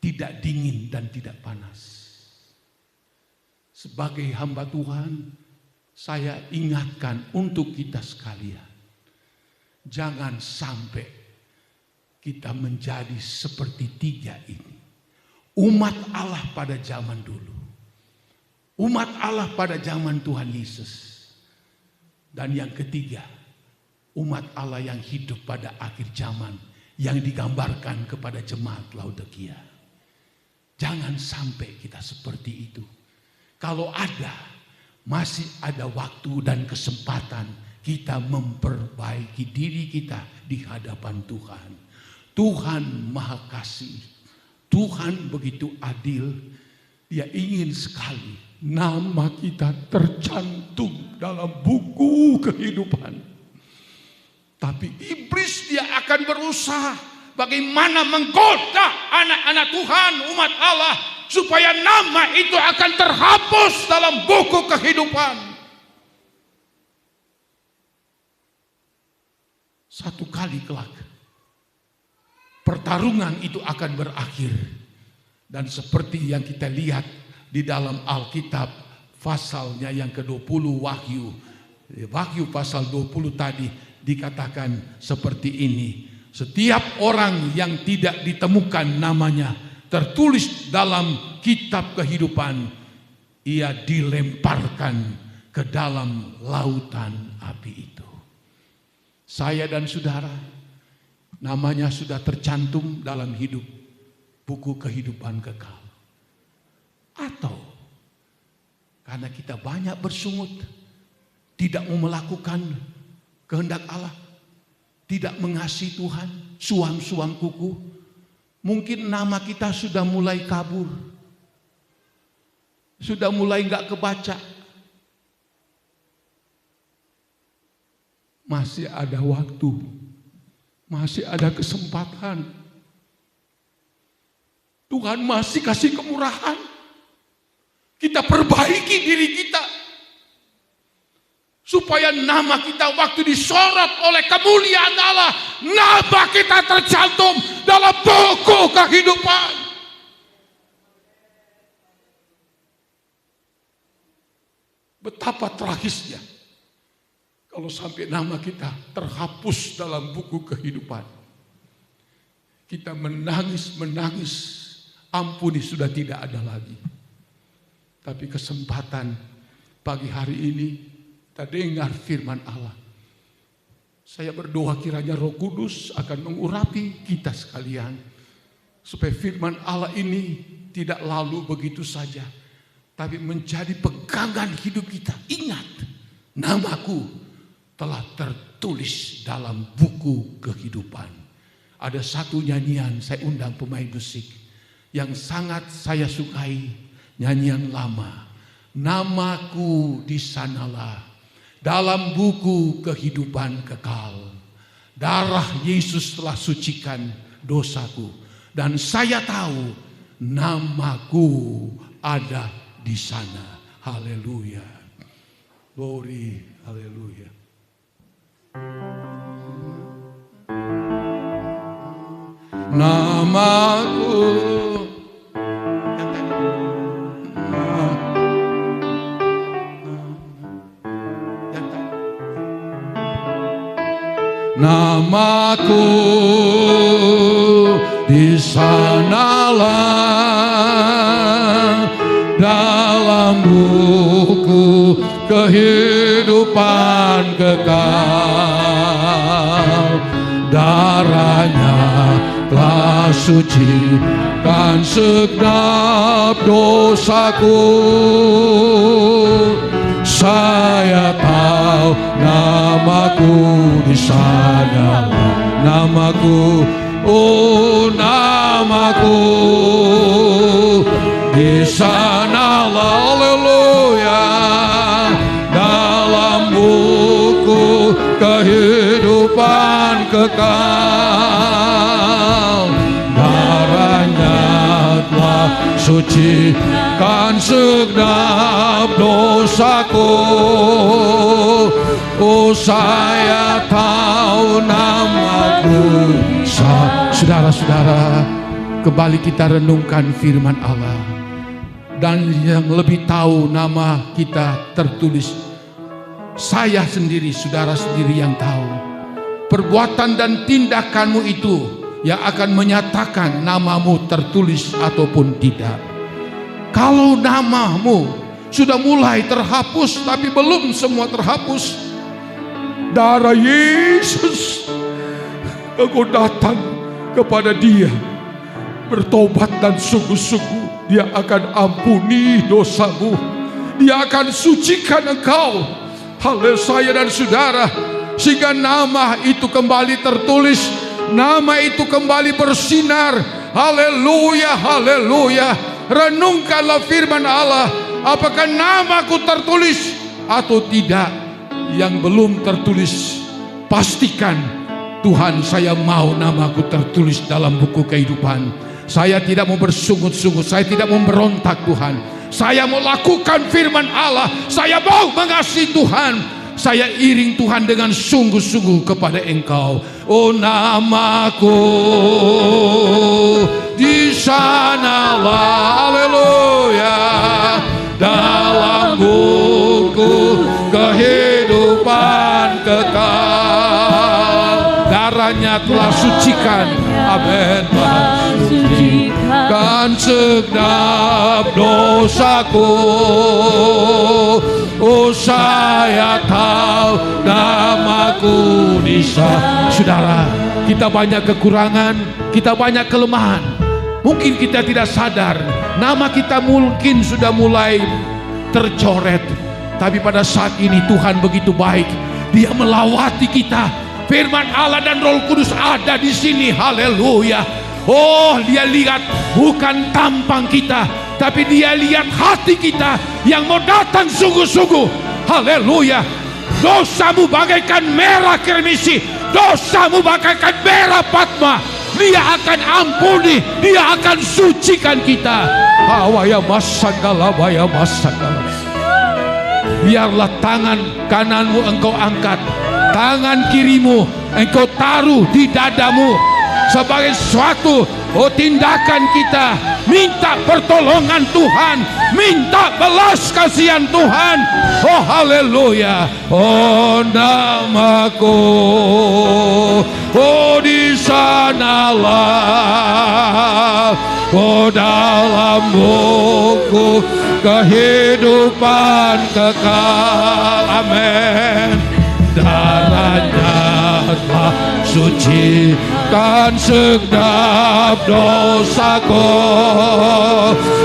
tidak dingin dan tidak panas. Sebagai hamba Tuhan, saya ingatkan untuk kita sekalian, jangan sampai kita menjadi seperti tiga ini. Umat Allah pada zaman dulu, umat Allah pada zaman Tuhan Yesus, dan yang ketiga, umat Allah yang hidup pada akhir zaman yang digambarkan kepada jemaat Laodikia. Jangan sampai kita seperti itu. Kalau ada, masih ada waktu dan kesempatan kita memperbaiki diri kita di hadapan Tuhan. Tuhan Maha Kasih, Tuhan begitu adil. Dia ingin sekali nama kita tercantum dalam buku kehidupan. Tapi iblis dia akan berusaha bagaimana menggoda anak-anak Tuhan, umat Allah, supaya nama itu akan terhapus dalam buku kehidupan. Satu kali kelak pertarungan itu akan berakhir. Dan seperti yang kita lihat di dalam Alkitab pasalnya yang ke-20 Wahyu pasal 20 tadi dikatakan seperti ini. Setiap orang yang tidak ditemukan namanya tertulis dalam kitab kehidupan, ia dilemparkan ke dalam lautan api itu. Saya dan saudara, namanya sudah tercantum dalam buku kehidupan kekal. Atau karena kita banyak bersungut, tidak mau melakukan kehendak Allah, tidak mengasihi Tuhan, suam-suam kuku, mungkin nama kita sudah mulai kabur, sudah mulai nggak kebaca. Masih ada waktu, masih ada kesempatan. Tuhan masih kasih kemurahan. Kita perbaiki diri kita, supaya nama kita waktu disorot oleh kemuliaan Allah, nama kita tercantum dalam buku kehidupan. Betapa tragisnya kalau sampai nama kita terhapus dalam buku kehidupan. Kita menangis, ampuni sudah tidak ada lagi. Tapi kesempatan pagi hari ini kita dengar firman Allah. Saya berdoa kiranya Roh Kudus akan mengurapi kita sekalian, supaya firman Allah ini tidak lalu begitu saja, tapi menjadi pegangan hidup kita. Ingat, namaku telah tertulis dalam buku kehidupan. Ada satu nyanyian, saya undang pemain musik yang sangat saya sukai, nyanyian lama. Namaku di sanalah dalam buku kehidupan kekal. Darah Yesus telah sucikan dosaku, dan saya tahu namaku ada di sana. Haleluya. Glory, haleluya. Namaku namaku di sanalah dalam buku kehidupan kekal. Darahnya telah sucikan segenap dosaku. Saya tahu namaku di sana, namaku, oh namaku di sanalah, haleluya, dalam buku kehidupan kekal. Darahnya telah sucikan segenap dosaku. Oh saya tahu namaku. Saudara-saudara, kembali kita renungkan firman Allah. Dan yang lebih tahu nama kita tertulis, saya sendiri, saudara sendiri yang tahu. Perbuatan dan tindakanmu itu yang akan menyatakan namamu tertulis ataupun tidak. Kalau namamu sudah mulai terhapus tapi belum semua terhapus, darah Yesus, engkau datang kepada Dia, bertobat dan sungguh-sungguh Dia akan ampuni dosamu. Dia akan sucikan engkau. Haleluya, saya dan saudara, sehingga nama itu kembali tertulis, nama itu kembali bersinar. Haleluya, haleluya. Renungkanlah firman Allah, apakah namaku tertulis atau tidak. Yang belum tertulis, pastikan, Tuhan, saya mau namaku tertulis dalam buku kehidupan. Saya tidak mau bersungut-sungut, saya tidak mau memberontak, Tuhan. Saya mau lakukan firman Allah, saya mau mengasihi Tuhan. Saya iring Tuhan dengan sungguh-sungguh kepada Engkau. Oh namaku di sanalah, haleluya, dalam buku kehidupan kekal. Darahnya telah sucikan, amin, sucikan segenap dosaku. Oh saya tahu namaku di sana. Saudara, Kita banyak kekurangan, kita banyak kelemahan. Mungkin kita tidak sadar, nama kita mungkin sudah mulai tercoret. Tapi pada saat ini Tuhan begitu baik. Dia melawati kita. Firman Allah dan Roh Kudus ada di sini. Haleluya. Oh, dia lihat bukan tampang kita, tapi dia lihat hati kita yang mau datang sungguh-sungguh. Haleluya. Dosamu bagaikan merah kermisi, dosamu bagaikan merah patma. Dia akan ampuni, dia akan sucikan kita. Hawaya masangala, waya masangala. Biarlah tangan kananmu engkau angkat, tangan kirimu engkau taruh di dadamu sebagai suatu tindakan kita minta pertolongan Tuhan, minta belas kasihan Tuhan. Oh haleluya. Oh namaku, oh di sanalah, oh dalam buku kehidupan kekal. Amin. Darahnya telah sucikan segenap dosaku.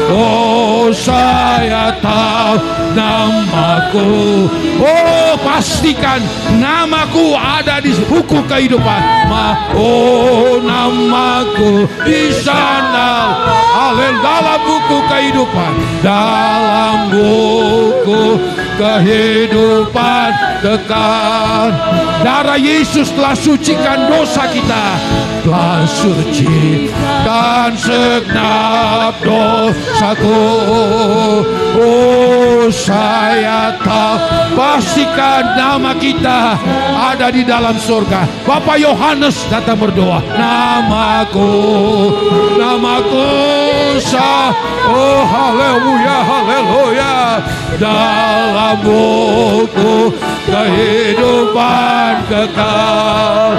Oh saya tahu namaku. Oh pastikan namaku ada di buku kehidupan. Oh namaku di sana. Haleluya. Dalam buku kehidupan, dalam buku kehidupan kekal. Darah Yesus telah sucikan dosa kita, telah sucikan segenap dosaku. Oh saya tahu, pastikan nama kita ada di dalam surga. Bapak Yohanes datang berdoa, namaku oh haleluya, haleluya, dalam buku kehidupan kekal.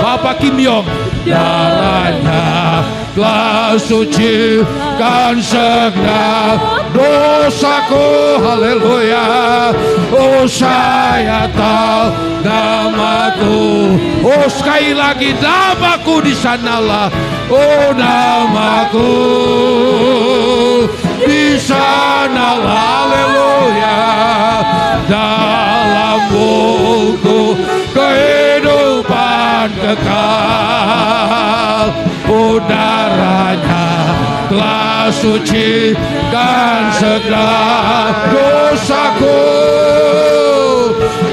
Bapak Kim Yong, darahnya telah sucikan segenap dosaku. Haleluya. Oh saya tahu namaku. Oh sekali lagi namaku di sanalah. Oh namaku di sanalah. Haleluya. Dalam buku kehidupan kekal. Oh darahnya telah sucikan segenap dosaku.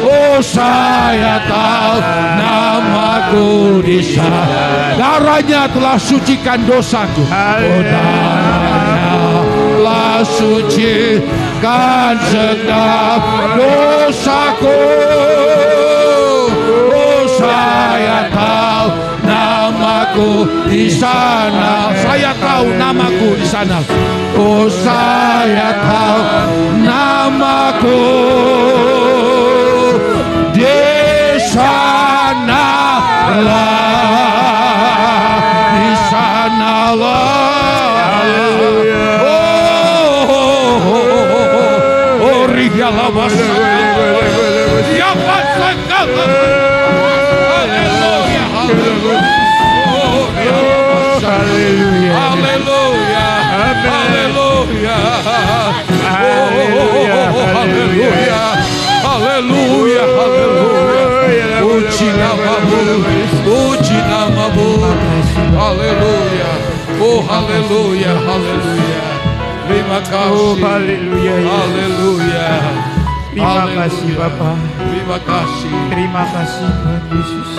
Oh saya tahu namaku di sana. Darahnya telah sucikan dosaku. Oh darahnya telah sucikan segenap dosaku. Oh saya tahu namaku di sana. Saya tahu namaku di sana. Oh saya tahu namaku di sana lah, di sana lah. Oh riyalah masalah, siapa segala. Haleluya, haleluya. Haleluya, haleluya, haleluya, haleluya, haleluya, haleluya. Puji namamu, puji namamu. Haleluya, oh haleluya, haleluya. Terima kasih, haleluya, haleluya. Terima kasih Bapa. Terima kasih. Terima kasih Tuhan Yesus.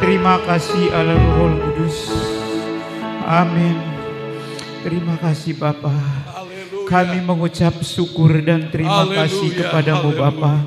Terima kasih Allah Roh Kudus. Amin. Terima kasih Bapa. Kami mengucap syukur dan terima kasih kepadamu Bapa.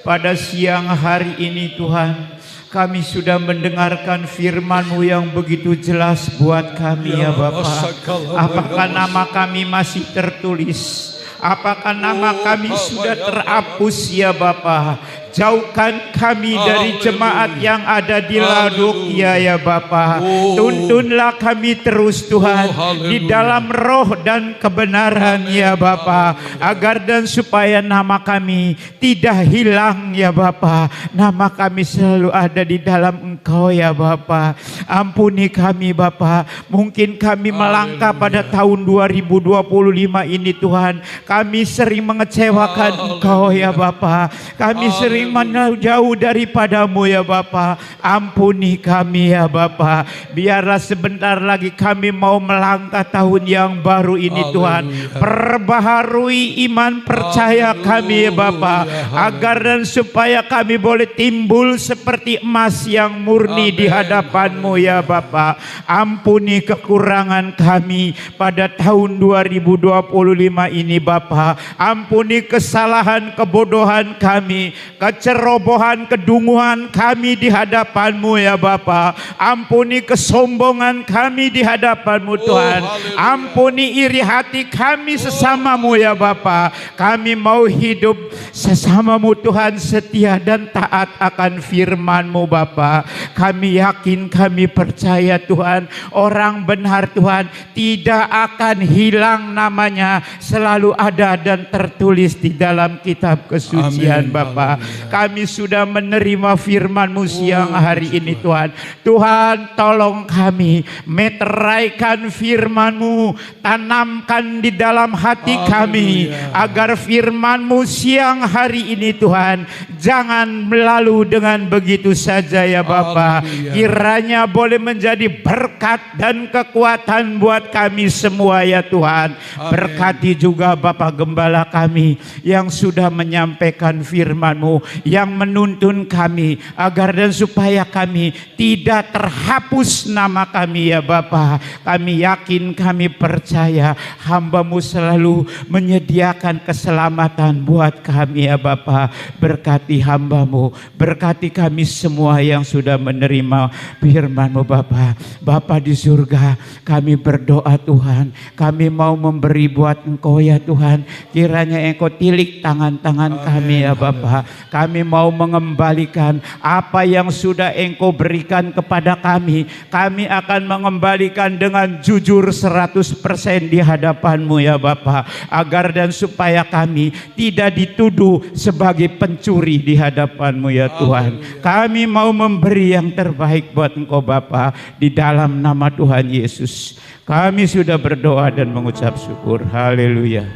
Pada siang hari ini Tuhan, kami sudah mendengarkan firman-Mu yang begitu jelas buat kami ya Bapa. Apakah nama kami masih tertulis? Apakah nama kami sudah terhapus ya Bapa? jauhkan kami dari jemaat yang ada di Laodikia ya Bapa. Tuntunlah kami terus Tuhan di dalam roh dan kebenaran ya Bapa, agar dan supaya nama kami tidak hilang ya Bapa. Nama kami selalu ada di dalam Engkau ya Bapa. Ampuni kami Bapa. Mungkin kami melangkah pada tahun 2025 ini Tuhan, kami sering mengecewakan Engkau ya Bapa. Kami sering menjauh daripadamu ya Bapa. Ampuni kami ya Bapa. Biarlah sebentar lagi kami mau melangkah tahun yang baru ini Tuhan. Perbaharui iman percaya kami ya Bapa, agar dan supaya kami boleh timbul seperti emas yang murni di hadapan-Mu ya Bapa. Ampuni kekurangan kami pada tahun 2025 ini Bapa. Ampuni kesalahan kebodohan kami, kecerobohan kedunguan kami di hadapan-Mu ya Bapa. Ampuni kesombongan kami di hadapan-Mu Tuhan. Ampuni iri hati kami sesama-Mu ya Bapa. Kami mau hidup sesama-Mu Tuhan, setia dan taat akan firman-Mu Bapa. Kami yakin, kami percaya Tuhan, orang benar Tuhan tidak akan hilang namanya, selalu ada dan tertulis di dalam kitab kesucian Bapa. Kami sudah menerima firman-Mu siang hari ini Tuhan. Tuhan tolong kami, meteraikan firman-Mu, tanamkan di dalam hati kami, agar firman-Mu siang hari ini Tuhan jangan melalui dengan begitu saja ya Bapa. Kiranya boleh menjadi berkat dan kekuatan buat kami semua ya Tuhan. Berkati juga Bapak Gembala kami yang sudah menyampaikan firman-Mu, yang menuntun kami agar dan supaya kami tidak terhapus nama kami ya Bapa. Kami yakin, kami percaya hamba-Mu selalu menyediakan keselamatan buat kami ya Bapa. Berkati hamba-Mu, berkati kami semua yang sudah menerima firman-Mu Bapa. Bapa di surga, kami berdoa Tuhan, kami mau memberi buat Engkau ya Tuhan. Kiranya Engkau tilik tangan-tangan kami ya Bapa. Kami mau mengembalikan apa yang sudah Engkau berikan kepada kami. Kami akan mengembalikan dengan jujur 100% di hadapan-Mu ya Bapa, agar dan supaya kami tidak dituduh sebagai pencuri di hadapan-Mu ya Tuhan. Kami mau memberi yang terbaik buat Engkau Bapa, di dalam nama Tuhan Yesus. Kami sudah berdoa dan mengucap syukur. Haleluya.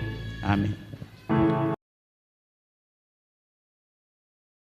Amin.